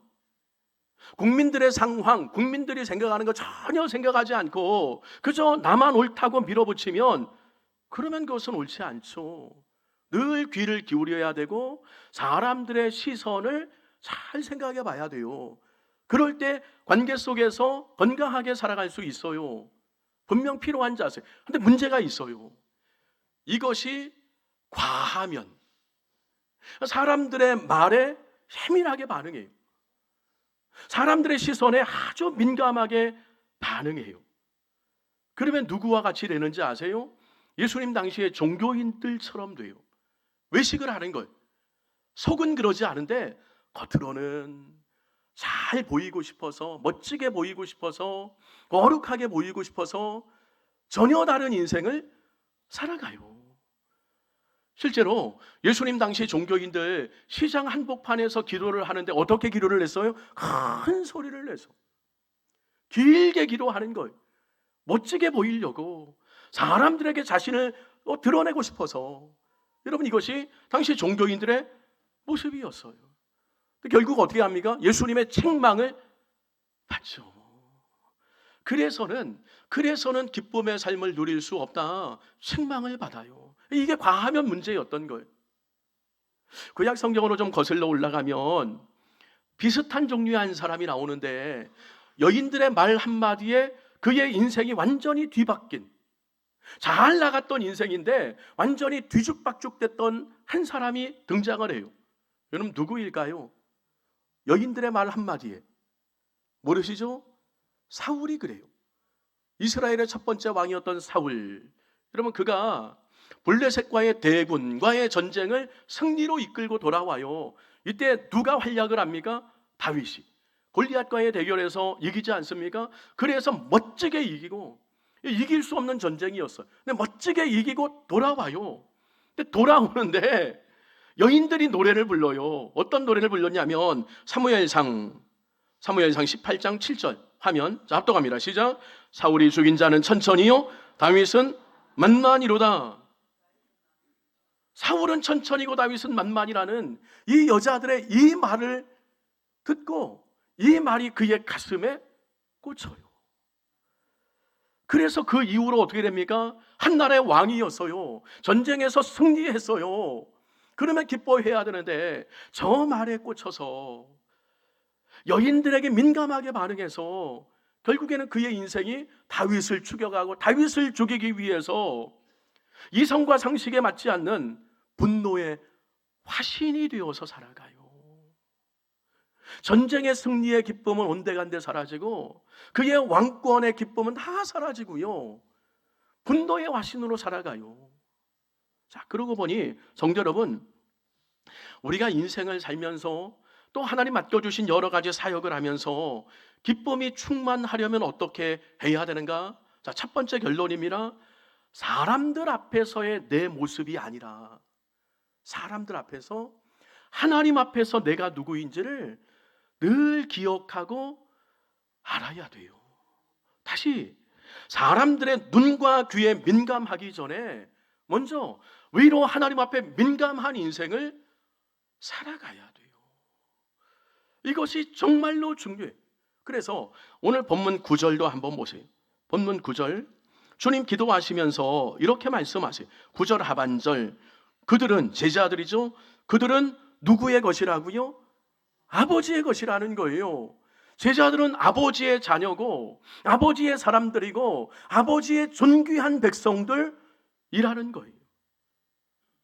[SPEAKER 1] 국민들의 상황, 국민들이 생각하는 거 전혀 생각하지 않고 그저 나만 옳다고 밀어붙이면 그러면 그것은 옳지 않죠. 늘 귀를 기울여야 되고 사람들의 시선을 잘 생각해 봐야 돼요. 그럴 때 관계 속에서 건강하게 살아갈 수 있어요. 분명 필요한 자세. 근데 문제가 있어요. 이것이 과하면 사람들의 말에 예민하게 반응해요. 사람들의 시선에 아주 민감하게 반응해요. 그러면 누구와 같이 되는지 아세요? 예수님 당시에 종교인들처럼 돼요. 외식을 하는 거예요. 속은 그러지 않은데 겉으로는 잘 보이고 싶어서, 멋지게 보이고 싶어서, 거룩하게 보이고 싶어서 전혀 다른 인생을 살아가요. 실제로 예수님 당시 종교인들 시장 한복판에서 기도를 하는데 어떻게 기도를 했어요? 큰 소리를 내서 길게 기도하는 거예요. 멋지게 보이려고, 사람들에게 자신을 드러내고 싶어서. 여러분, 이것이 당시 종교인들의 모습이었어요. 결국 어떻게 합니까? 예수님의 책망을 받죠. 그래서는 기쁨의 삶을 누릴 수 없다. 책망을 받아요. 이게 과하면 문제였던 거예요. 구약 성경으로 좀 거슬러 올라가면 비슷한 종류의 한 사람이 나오는데 여인들의 말 한마디에 그의 인생이 완전히 뒤바뀐, 잘 나갔던 인생인데 완전히 뒤죽박죽 됐던 한 사람이 등장을 해요. 여러분, 누구일까요? 여인들의 말 한마디에. 모르시죠? 사울이 그래요. 이스라엘의 첫 번째 왕이었던 사울. 여러분, 그가 블레셋과의 대군과의 전쟁을 승리로 이끌고 돌아와요. 이때 누가 활약을 합니까? 다윗이. 골리앗과의 대결에서 이기지 않습니까? 그래서 멋지게 이기고, 이길 수 없는 전쟁이었어요. 근데 멋지게 이기고 돌아와요. 근데 돌아오는데 여인들이 노래를 불러요. 어떤 노래를 불렀냐면 사무엘상 18장 7절 하면, 자, 합독합니다. 시작. 사울이 죽인 자는 천천히요, 다윗은 만만이로다. 사울은 천천히고 다윗은 만만이라는 이 여자들의 이 말을 듣고 이 말이 그의 가슴에 꽂혀요. 그래서 그 이후로 어떻게 됩니까? 한 나라의 왕이었어요. 전쟁에서 승리했어요. 그러면 기뻐해야 되는데 저 말에 꽂혀서 여인들에게 민감하게 반응해서 결국에는 그의 인생이 다윗을 추격하고 다윗을 죽이기 위해서 이성과 상식에 맞지 않는 분노의 화신이 되어서 살아가요. 전쟁의 승리의 기쁨은 온데간데 사라지고 그의 왕권의 기쁨은 다 사라지고요. 분노의 화신으로 살아가요. 자, 그러고 보니 성도 여러분, 우리가 인생을 살면서 또 하나님 맡겨주신 여러 가지 사역을 하면서 기쁨이 충만하려면 어떻게 해야 되는가? 자, 첫 번째 결론입니다. 사람들 앞에서의 내 모습이 아니라 사람들 앞에서, 하나님 앞에서 내가 누구인지를 늘 기억하고 알아야 돼요. 다시, 사람들의 눈과 귀에 민감하기 전에 먼저 위로 하나님 앞에 민감한 인생을 살아가야 돼요. 이것이 정말로 중요해요. 그래서 오늘 본문 9절도 한번 보세요. 본문 9절, 주님 기도하시면서 이렇게 말씀하세요. 9절 하반절, 그들은 제자들이죠. 그들은 누구의 것이라고요? 아버지의 것이라는 거예요. 제자들은 아버지의 자녀고 아버지의 사람들이고 아버지의 존귀한 백성들이라는 거예요.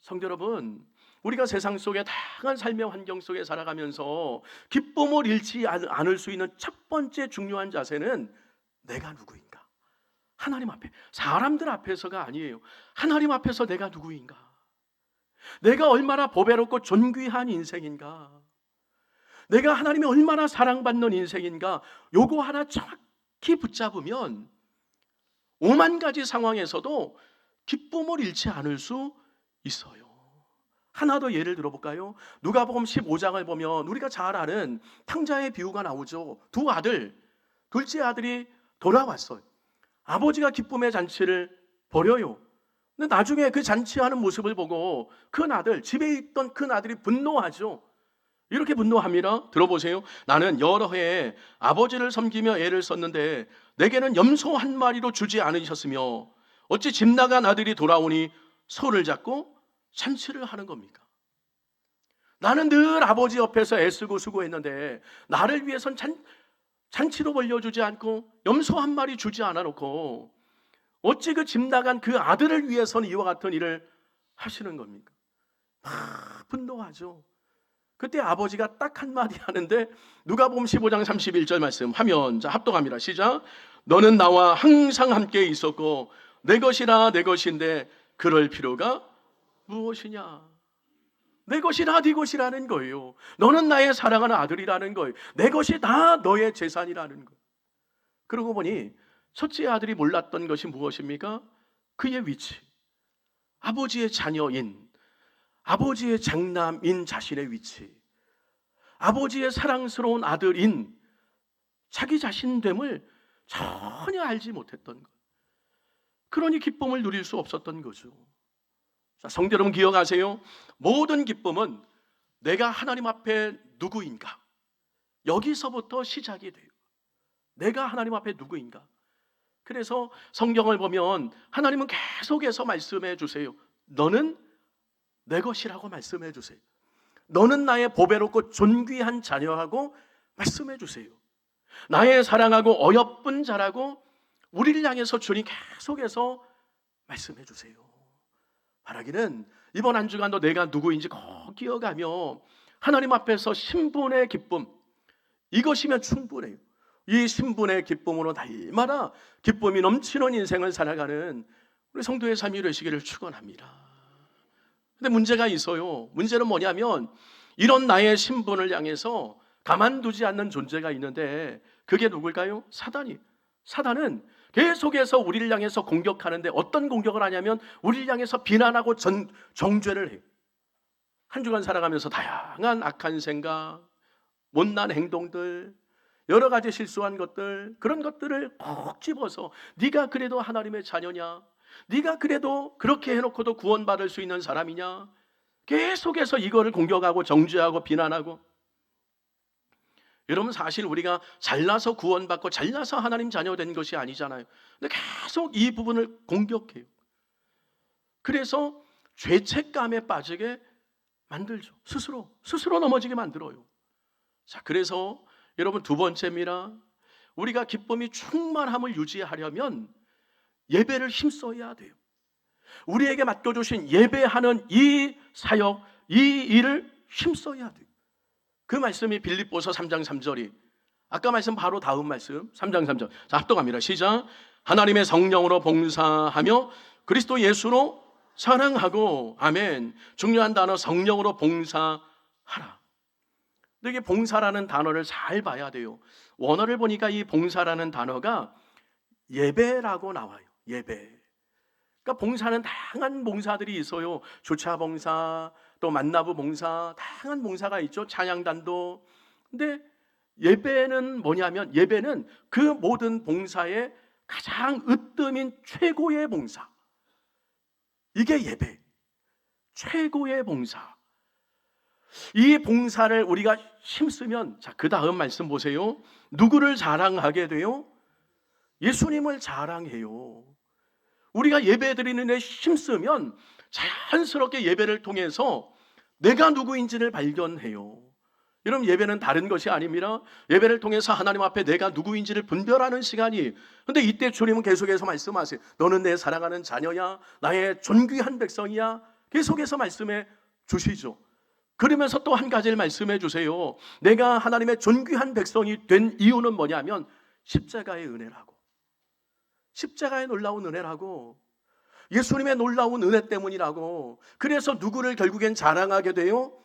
[SPEAKER 1] 성도 여러분, 우리가 세상 속에 다양한 삶의 환경 속에 살아가면서 기쁨을 잃지 않을 수 있는 첫 번째 중요한 자세는 내가 누구인가? 하나님 앞에, 사람들 앞에서가 아니에요. 하나님 앞에서 내가 누구인가? 내가 얼마나 보배롭고 존귀한 인생인가? 내가 하나님이 얼마나 사랑받는 인생인가? 요거 하나 정확히 붙잡으면 오만 가지 상황에서도 기쁨을 잃지 않을 수 있어요. 하나 더 예를 들어볼까요? 누가복음 15장을 보면 우리가 잘 아는 탕자의 비유가 나오죠. 두 아들, 둘째 아들이 돌아왔어요. 아버지가 기쁨의 잔치를 벌여요. 근데 나중에 그 잔치하는 모습을 보고 큰 아들, 집에 있던 큰 아들이 분노하죠. 이렇게 분노합니다. 들어보세요. 나는 여러 해에 아버지를 섬기며 애를 썼는데 내게는 염소 한 마리도 주지 않으셨으며 어찌 집 나간 아들이 돌아오니 소를 잡고 잔치를 하는 겁니까? 나는 늘 아버지 옆에서 애쓰고 수고했는데 나를 위해선 잔치도 벌려주지 않고 염소 한 마리 주지 않아 놓고 어찌 그 집 나간 그 아들을 위해서는 이와 같은 일을 하시는 겁니까? 막 분노하죠. 그때 아버지가 딱 한마디 하는데 누가복음 15장 31절 말씀 하면, 자, 합독합니다. 시작. 너는 나와 항상 함께 있었고 내 것이라 내 것인데 그럴 필요가 무엇이냐? 내 것이라 네 것이라는 거예요. 너는 나의 사랑하는 아들이라는 거예요. 내 것이 다 너의 재산이라는 거예요. 그러고 보니 첫째 아들이 몰랐던 것이 무엇입니까? 그의 위치, 아버지의 자녀인, 아버지의 장남인 자신의 위치, 아버지의 사랑스러운 아들인 자기 자신됨을 전혀 알지 못했던 것. 그러니 기쁨을 누릴 수 없었던 거죠. 자, 성도 여러분 기억하세요. 모든 기쁨은 내가 하나님 앞에 누구인가, 여기서부터 시작이 돼요. 내가 하나님 앞에 누구인가. 그래서 성경을 보면 하나님은 계속해서 말씀해 주세요. 너는 내 것이라고 말씀해 주세요. 너는 나의 보배롭고 존귀한 자녀하고 말씀해 주세요. 나의 사랑하고 어여쁜 자라고 우리를 향해서 주님 계속해서 말씀해 주세요. 바라기는 이번 한 주간도 내가 누구인지 꼭 기억하며 하나님 앞에서 신분의 기쁨, 이것이면 충분해요. 이 신분의 기쁨으로 날마다 기쁨이 넘치는 인생을 살아가는 우리 성도의 삶이 되시기를 축원합니다. 근데 문제가 있어요. 문제는 뭐냐면 이런 나의 신분을 향해서 가만두지 않는 존재가 있는데 그게 누굴까요? 사단이. 사단은 계속해서 우리를 향해서 공격하는데 어떤 공격을 하냐면 우리를 향해서 비난하고 정죄를 해요. 한 주간 살아가면서 다양한 악한 생각, 못난 행동들, 여러 가지 실수한 것들, 그런 것들을 꼭 집어서 네가 그래도 하나님의 자녀냐? 네가 그래도 그렇게 해놓고도 구원받을 수 있는 사람이냐? 계속해서 이거를 공격하고 정죄하고 비난하고. 여러분 사실 우리가 잘나서 구원받고 잘나서 하나님 자녀 된 것이 아니잖아요. 근데 계속 이 부분을 공격해요. 그래서 죄책감에 빠지게 만들죠. 스스로 넘어지게 만들어요. 자, 그래서 여러분 두 번째입니다. 우리가 기쁨이 충만함을 유지하려면 예배를 힘써야 돼요. 우리에게 맡겨주신 예배하는 이 사역, 이 일을 힘써야 돼요. 그 말씀이 빌립보서 3장 3절이 아까 말씀 바로 다음 말씀 3장 3절. 자, 합독합니다. 시작. 하나님의 성령으로 봉사하며 그리스도 예수로 사랑하고. 아멘. 중요한 단어 성령으로 봉사하고. 하라. 근데 이게 봉사라는 단어를 잘 봐야 돼요. 원어를 보니까 이 봉사라는 단어가 예배라고 나와요. 예배. 그러니까 봉사는 다양한 봉사들이 있어요. 주차 봉사, 또 만나부 봉사, 다양한 봉사가 있죠. 찬양단도. 근데 예배는 뭐냐면, 예배는 그 모든 봉사의 가장 으뜸인 최고의 봉사. 이게 예배. 최고의 봉사. 이 봉사를 우리가 힘쓰면, 자, 그 다음 말씀 보세요. 누구를 자랑하게 돼요? 예수님을 자랑해요. 우리가 예배 드리는 데 힘쓰면 자연스럽게 예배를 통해서 내가 누구인지를 발견해요. 여러분, 예배는 다른 것이 아닙니다. 예배를 통해서 하나님 앞에 내가 누구인지를 분별하는 시간이. 근데 이때 주님은 계속해서 말씀하세요. 너는 내 사랑하는 자녀야, 나의 존귀한 백성이야. 계속해서 말씀해 주시죠. 그러면서 또 한 가지를 말씀해 주세요. 내가 하나님의 존귀한 백성이 된 이유는 뭐냐면 십자가의 은혜라고. 십자가의 놀라운 은혜라고. 예수님의 놀라운 은혜 때문이라고. 그래서 누구를 결국엔 자랑하게 돼요?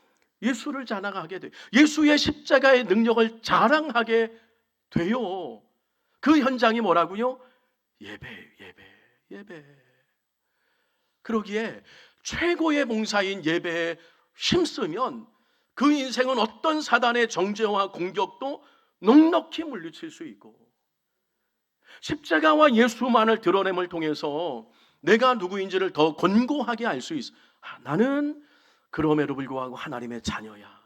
[SPEAKER 1] 예수를 자랑하게 돼요. 예수의 십자가의 능력을 자랑하게 돼요. 그 현장이 뭐라고요? 예배. 그러기에 최고의 봉사인 예배에 힘쓰면 그 인생은 어떤 사단의 정죄와 공격도 넉넉히 물리칠 수 있고, 십자가와 예수만을 드러냄을 통해서 내가 누구인지를 더 권고하게 알 수 있어. 나는 그럼에도 불구하고 하나님의 자녀야.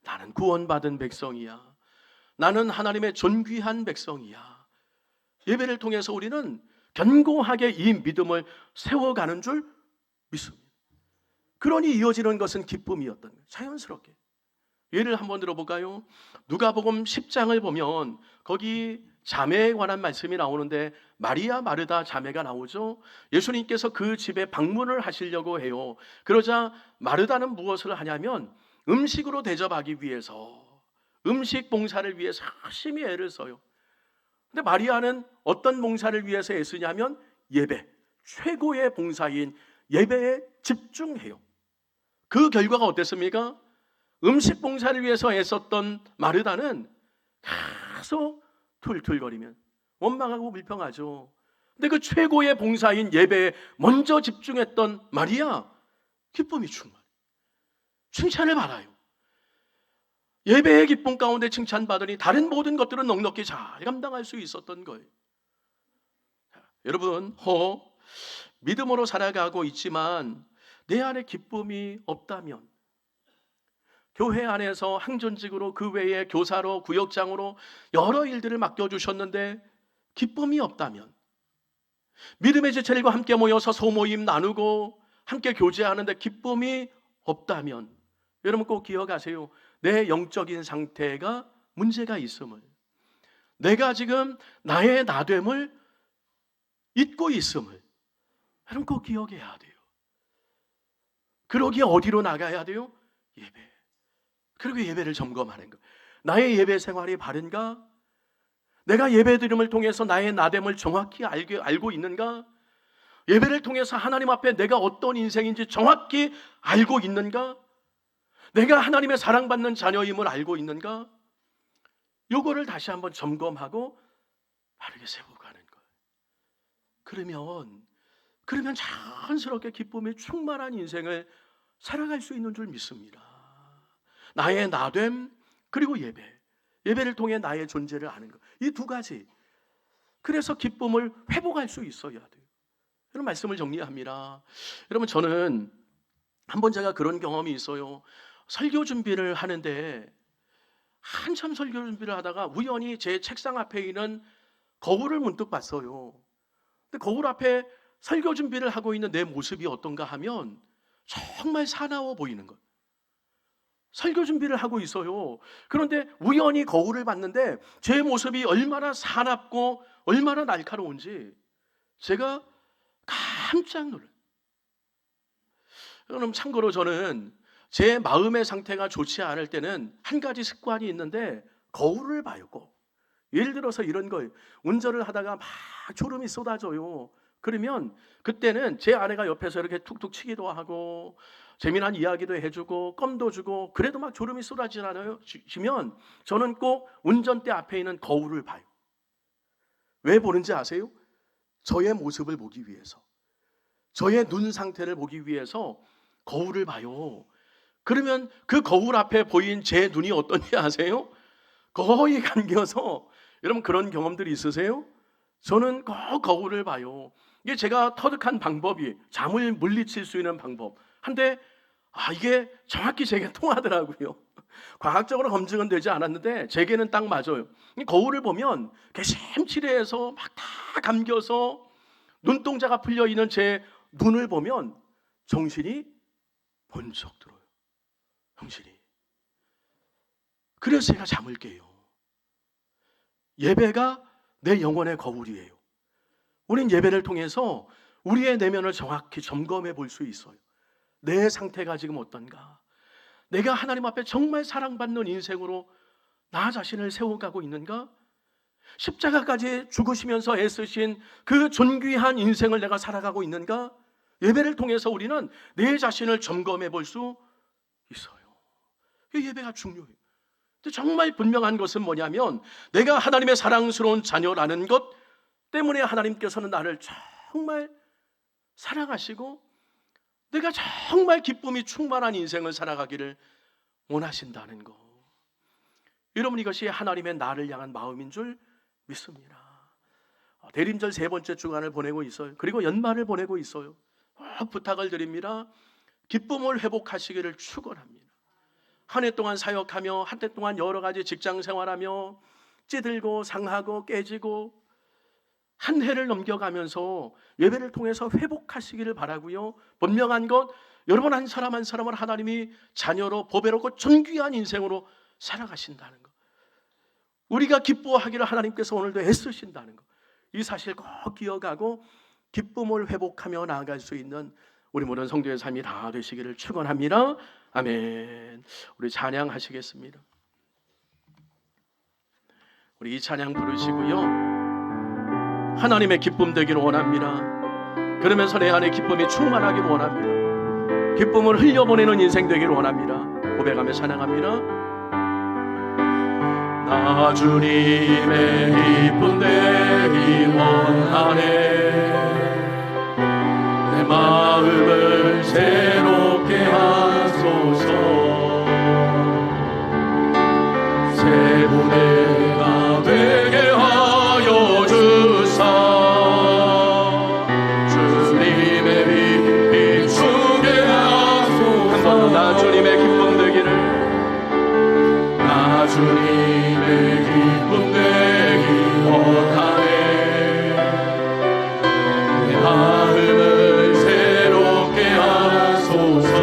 [SPEAKER 1] 나는 구원받은 백성이야. 나는 하나님의 존귀한 백성이야. 예배를 통해서 우리는 견고하게 이 믿음을 세워가는 줄 믿습니다. 그러니 이어지는 것은 기쁨이었던 거예요. 자연스럽게. 예를 한번 들어볼까요? 누가복음 10장을 보면 거기 자매에 관한 말씀이 나오는데 마리아 마르다 자매가 나오죠. 예수님께서 그 집에 방문을 하시려고 해요. 그러자 마르다는 무엇을 하냐면 음식으로 대접하기 위해서, 음식 봉사를 위해서 열심히 애를 써요. 근데 마리아는 어떤 봉사를 위해서 애쓰냐면 예배, 최고의 봉사인 예배에 집중해요. 그 결과가 어땠습니까? 음식 봉사를 위해서 애썼던 마르다는 계속 툴툴거리면 원망하고 불평하죠. 근데 그 최고의 봉사인 예배에 먼저 집중했던 마리아, 기쁨이 충만, 칭찬을 받아요. 예배의 기쁨 가운데 칭찬받으니 다른 모든 것들은 넉넉히 잘 감당할 수 있었던 거예요. 여러분, 믿음으로 살아가고 있지만 내 안에 기쁨이 없다면, 교회 안에서 항전직으로, 그 외에 교사로, 구역장으로 여러 일들을 맡겨주셨는데 기쁨이 없다면, 믿음의 지체들과 함께 모여서 소모임 나누고 함께 교제하는데 기쁨이 없다면, 여러분 꼭 기억하세요. 내 영적인 상태가 문제가 있음을, 내가 지금 나의 나됨을 잊고 있음을 여러분 꼭 기억해야 돼요. 그러기에 어디로 나가야 돼요? 예배. 그리고 예배를 점검하는 것. 나의 예배 생활이 바른가? 내가 예배 드림을 통해서 나의 나됨을 정확히 알고 있는가? 예배를 통해서 하나님 앞에 내가 어떤 인생인지 정확히 알고 있는가? 내가 하나님의 사랑받는 자녀임을 알고 있는가? 요거를 다시 한번 점검하고 바르게 세우고 가는 거예요. 그러면 자연스럽게 기쁨이 충만한 인생을 살아갈 수 있는 줄 믿습니다. 나의 나됨, 그리고 예배를 통해 나의 존재를 아는 것, 이 두 가지. 그래서 기쁨을 회복할 수 있어야 돼요. 이런 말씀을 정리합니다. 여러분, 저는 한번 제가 그런 경험이 있어요. 설교 준비를 하는데 한참 설교 준비를 하다가 우연히 제 책상 앞에 있는 거울을 문득 봤어요. 근데 거울 앞에 설교 준비를 하고 있는 내 모습이 어떤가 하면 정말 사나워 보이는 거예요. 설교 준비를 하고 있어요. 그런데 우연히 거울을 봤는데 제 모습이 얼마나 사납고 얼마나 날카로운지 제가 깜짝 놀라요. 그럼 참고로 저는 제 마음의 상태가 좋지 않을 때는 한 가지 습관이 있는데 거울을 봐요. 꼭. 예를 들어서 이런 거예요. 운전을 하다가 막 졸음이 쏟아져요. 그러면 그때는 제 아내가 옆에서 이렇게 툭툭 치기도 하고 재미난 이야기도 해주고 껌도 주고 그래도 막 졸음이 쏟아지면 저는 꼭 운전대 앞에 있는 거울을 봐요. 왜 보는지 아세요? 저의 모습을 보기 위해서, 저의 눈 상태를 보기 위해서 거울을 봐요. 그러면 그 거울 앞에 보인 제 눈이 어떤지 아세요? 거의 감겨서, 여러분 그런 경험들이 있으세요? 저는 꼭 거울을 봐요. 이게 제가 터득한 방법이, 잠을 물리칠 수 있는 방법. 한데 이게 정확히 제게 통하더라고요. 과학적으로 검증은 되지 않았는데 제게는 딱 맞아요. 이 거울을 보면 심취해서 막 다 감겨서 눈동자가 풀려 있는 제 눈을 보면 정신이 번쩍 들어요. 정신이. 그래서 제가 잠을 깨요. 예배가 내 영혼의 거울이에요. 우린 예배를 통해서 우리의 내면을 정확히 점검해 볼 수 있어요. 내 상태가 지금 어떤가? 내가 하나님 앞에 정말 사랑받는 인생으로 나 자신을 세워가고 있는가? 십자가까지 죽으시면서 애쓰신 그 존귀한 인생을 내가 살아가고 있는가? 예배를 통해서 우리는 내 자신을 점검해 볼 수 있어요. 이 예배가 중요해요. 근데 정말 분명한 것은 뭐냐면, 내가 하나님의 사랑스러운 자녀라는 것 때문에 하나님께서는 나를 정말 사랑하시고 내가 정말 기쁨이 충만한 인생을 살아가기를 원하신다는 것. 여러분, 이것이 하나님의 나를 향한 마음인 줄 믿습니다. 대림절 3번째 주간을 보내고 있어요. 그리고 연말을 보내고 있어요. 부탁을 드립니다. 기쁨을 회복하시기를 축원합니다. 한 해 동안 사역하며, 한 해 동안 여러 가지 직장 생활하며 찌들고 상하고 깨지고 한 해를 넘겨가면서 예배를 통해서 회복하시기를 바라고요. 분명한 것, 여러분 한 사람 한 사람을 하나님이 자녀로 보배롭고 존귀한 인생으로 살아가신다는 것, 우리가 기뻐하기를 하나님께서 오늘도 애쓰신다는 것, 이 사실 꼭 기억하고 기쁨을 회복하며 나아갈 수 있는 우리 모든 성도의 삶이 다 되시기를 축원합니다. 아멘. 우리 찬양하시겠습니다. 우리 이 찬양 부르시고요, 하나님의 기쁨 되기를 원합니다. 그러면서 내 안에 기쁨이 충만하기를 원합니다. 기쁨을 흘려보내는 인생 되기를 원합니다. 고백하며 찬양합니다. 나 주님의 기쁨 되기 원하네. 내 마음을 새롭게 하소서. 새 부대가 되게 하여 주사. 주님의 빛 비추게 하소서. 한 번 더 나 주님의 기쁨 되기를, 나 주님의 기쁨 되기 원하네. 내 마음을 새롭게 하소서.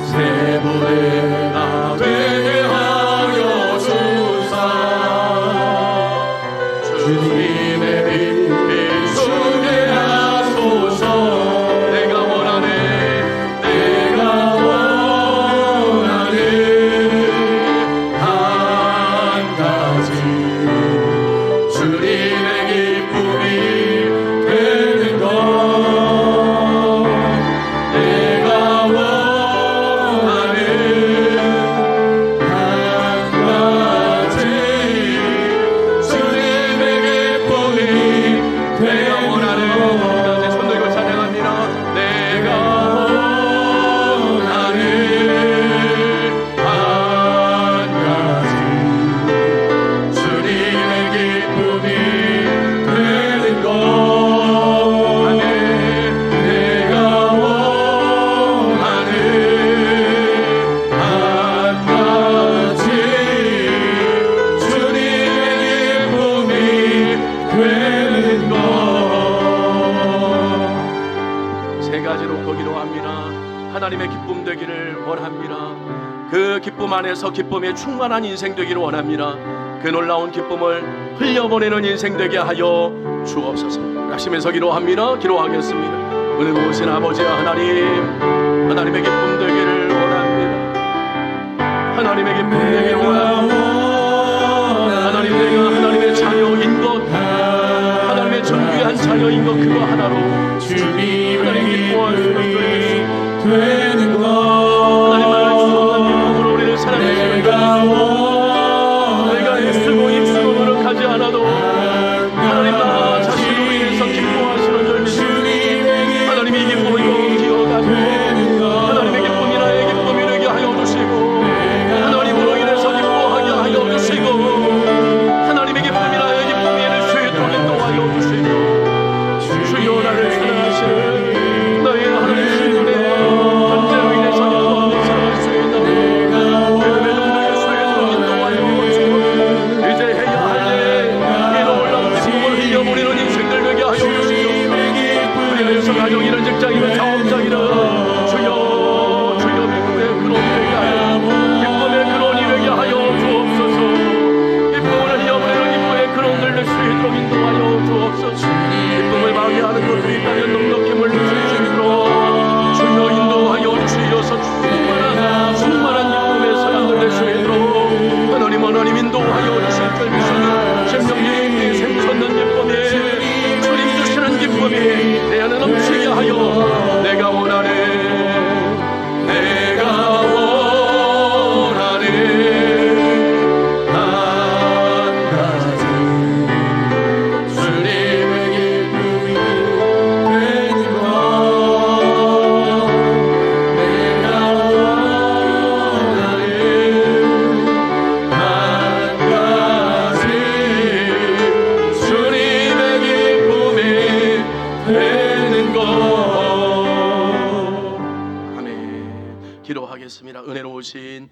[SPEAKER 1] 새 부대가 되게 하여 주사. 주님의 빛 비추게 하소서. 내가 원하네. 내가 원하네. 한 가지 주님의 기쁨이 되는 것. 내가 원하네. 한 가지 주님의 기쁨이 내가 원하네. 이제 손 들고 찬양합니다. 내가 원하네. 한 가지 주님의 기쁨이 되는 것. 내가 원하네. 한 가지 주님의 기쁨이 되는 것. 세 가지로 보기로 합니다. 하나님의 기쁨 되기를 원합니다. 그 기쁨 안에서 기쁨에 충만한 인생 되기를 원합니다. 그 놀라운 기쁨을 흘려보내는 인생 되게 하여 주옵소서. 약심에서 기도합니다. 기도하겠습니다. 은혜 보신 아버지와 하나님, 하나님의 기쁨 되기를 원합니다. 하나님의 기쁨 되기를 원합니다. 하나님, 내가 하나님의 자녀인 것, 하나님의 존귀한 자녀인 것, 그거 하나로 하나님 기뻐하게 기도하겠습니다. 은혜로우신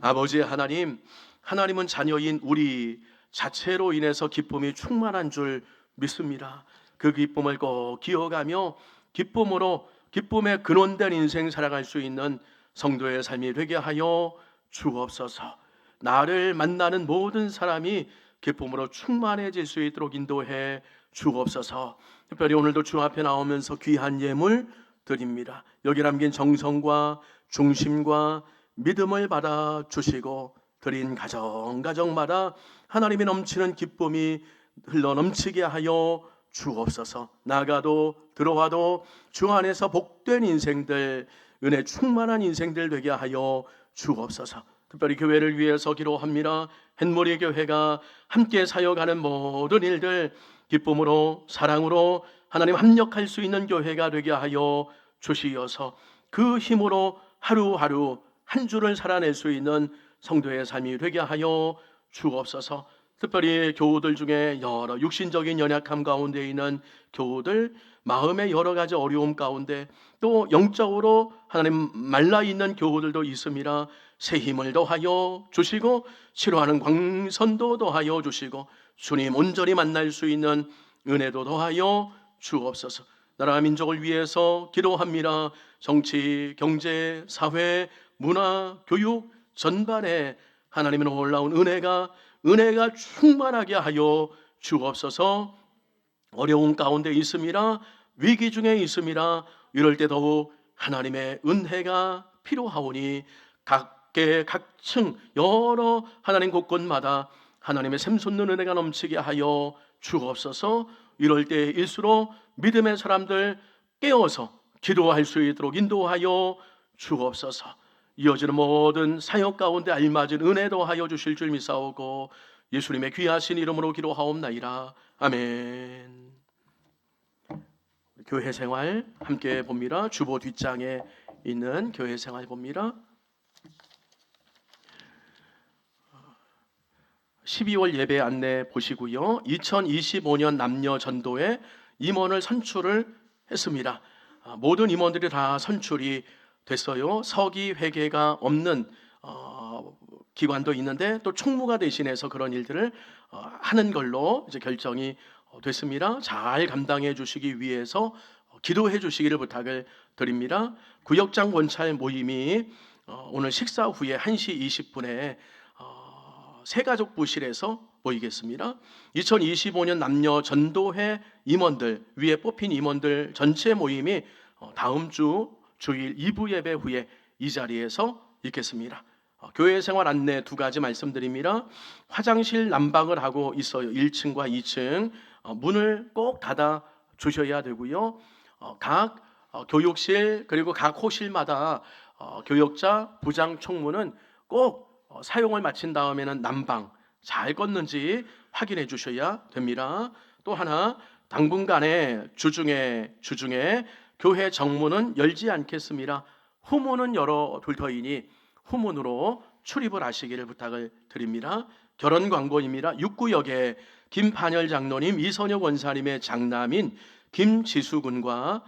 [SPEAKER 1] 아버지 하나님, 하나님은 자녀인 우리 자체로 인해서 기쁨이 충만한 줄 믿습니다. 그 기쁨을 꼭 기억하며 기쁨의 근원된 인생 살아갈 수 있는 성도의 삶이 되게 하여 주옵소서. 나를 만나는 모든 사람이 기쁨으로 충만해질 수 있도록 인도해 주옵소서. 특별히 오늘도 주 앞에 나오면서 귀한 예물 드립니다. 여기 남긴 정성과 중심과 믿음을 받아 주시고 드린 가정마다 하나님이 넘치는 기쁨이 흘러 넘치게 하여 주옵소서. 나가도 들어와도 주 안에서 복된 인생들, 은혜 충만한 인생들 되게 하여 주옵소서. 특별히 교회를 위해서 기도합니다. 햇모리 교회가 함께 사역하는 모든 일들 기쁨으로 사랑으로 하나님 합력할 수 있는 교회가 되게 하여 주시어서 그 힘으로 하루하루 한 주를 살아낼 수 있는 성도의 삶이 되게 하여 주옵소서. 특별히 교우들 중에 여러 육신적인 연약함 가운데 있는 교우들, 마음의 여러 가지 어려움 가운데 또 영적으로 하나님 말라 있는 교우들도 있습니다. 새 힘을 더하여 주시고 치료하는 광선도 더하여 주시고 주님 온전히 만날 수 있는 은혜도 더하여 주옵소서. 나라 민족을 위해서 기도합니다. 정치, 경제, 사회, 문화, 교육 전반에 하나님의 놀라운 은혜가 충만하게 하여 주옵소서. 어려운 가운데 있습니다. 위기 중에 있습니다. 이럴 때 더욱 하나님의 은혜가 필요하오니 각계 각층 여러 하나님 곳곳마다 하나님의 샘솟는 은혜가 넘치게 하여 주옵소서. 이럴 때일수록 믿음의 사람들 깨어서 기도할 수 있도록 인도하여 주옵소서. 이어지는 모든 사역 가운데 알맞은 은혜도 하여 주실 줄 믿사오고 예수님의 귀하신 이름으로 기도하옵나이다. 아멘. 교회 생활 함께 봅니다. 주보 뒷장에 있는 교회 생활 봅니다. 12월 예배 안내 보시고요. 2025년 남녀 전도회 임원을 선출을 했습니다. 모든 임원들이 다 선출이 됐어요. 서기 회계가 없는 기관도 있는데 또 총무가 대신해서 그런 일들을 하는 걸로 이제 결정이 됐습니다. 잘 감당해 주시기 위해서 기도해 주시기를 부탁을 드립니다. 구역장 원찰 모임이 오늘 식사 후에 1시 20분에 새가족부실에서 모이겠습니다. 2025년 남녀 전도회 임원들 위에 뽑힌 임원들 전체 모임이 다음 주 주일 2부 예배 후에 이 자리에서 있겠습니다. 교회 생활 안내 두 가지 말씀드립니다. 화장실 난방을 하고 있어요. 1층과 2층 문을 꼭 닫아 주셔야 되고요. 각 교육실 그리고 각 호실마다 교역자, 부장, 총무는 꼭 사용을 마친 다음에는 난방 잘 껐는지 확인해 주셔야 됩니다. 또 하나 당분간에 주중에 교회 정문은 열지 않겠습니다. 후문은 열어둘 터이니 후문으로 출입을 하시기를 부탁을 드립니다. 결혼 광고입니다. 6구역에 김판열 장로님, 이선혁 원사님의 장남인 김지수 군과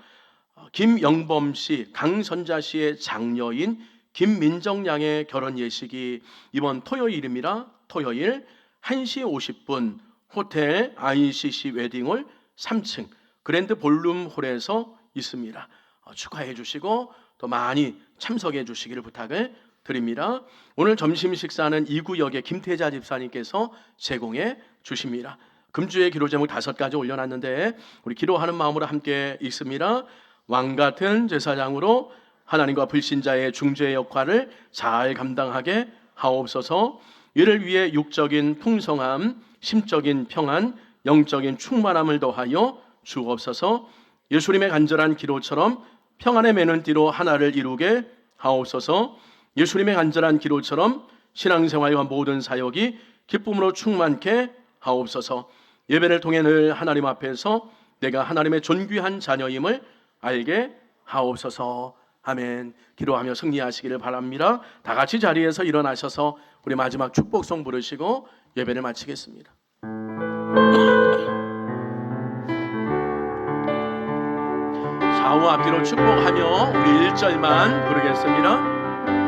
[SPEAKER 1] 김영범 씨, 강선자 씨의 장녀인 김민정 양의 결혼 예식이 이번 토요일입니다. 토요일 1시 50분 호텔 ICC 웨딩홀 3층 그랜드 볼룸홀에서 있습니다. 축하해 주시고 또 많이 참석해 주시기를 부탁을 드립니다. 오늘 점심 식사는 2구역의 김태자 집사님께서 제공해 주십니다. 금주의 기도 제목 5가지 올려놨는데 우리 기도하는 마음으로 함께 읽습니다. 왕같은 제사장으로 하나님과 불신자의 중재의 역할을 잘 감당하게 하옵소서. 이를 위해 육적인 풍성함, 심적인 평안, 영적인 충만함을 더하여 주옵소서. 예수님의 간절한 기도처럼 평안의 매는띠로 하나를 이루게 하옵소서. 예수님의 간절한 기도처럼 신앙생활과 모든 사역이 기쁨으로 충만케 하옵소서. 예배를 통해 늘 하나님 앞에서 내가 하나님의 존귀한 자녀임을 알게 하옵소서. 아멘. 기도하며 승리하시기를 바랍니다. 다 같이 자리에서 일어나셔서 우리 마지막 축복송 부르시고 예배를 마치겠습니다. 좌우 앞뒤로 축복하며 우리 1절만 부르겠습니다.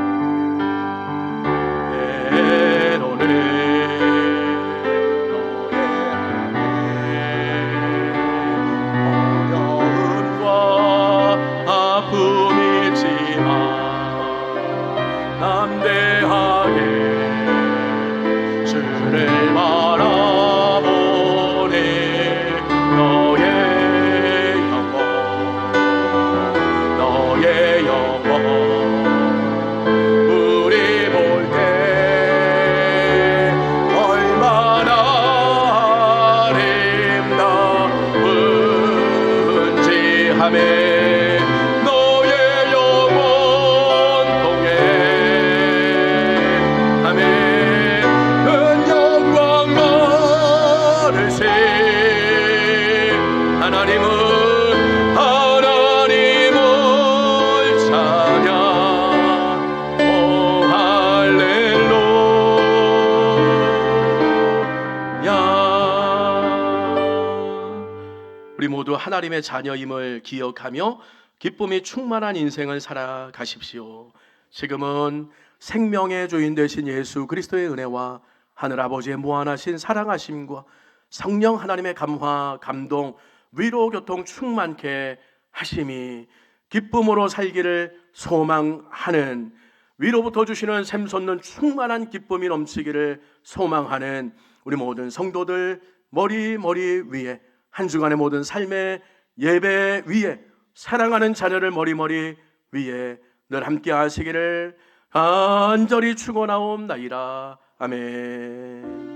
[SPEAKER 1] 하나님의 자녀임을 기억하며 기쁨이 충만한 인생을 살아가십시오. 지금은 생명의 주인 되신 예수 그리스도의 은혜와 하늘 아버지의 무한하신 사랑하심과 성령 하나님의 감화, 감동, 위로, 교통 충만케 하심이 기쁨으로 살기를 소망하는, 위로부터 주시는 샘솟는 충만한 기쁨이 넘치기를 소망하는 우리 모든 성도들 머리 위에, 한 주간의 모든 삶의 예배 위에, 사랑하는 자녀를 머리 위에 늘 함께 하시기를 간절히 축원하옵나이다. 아멘.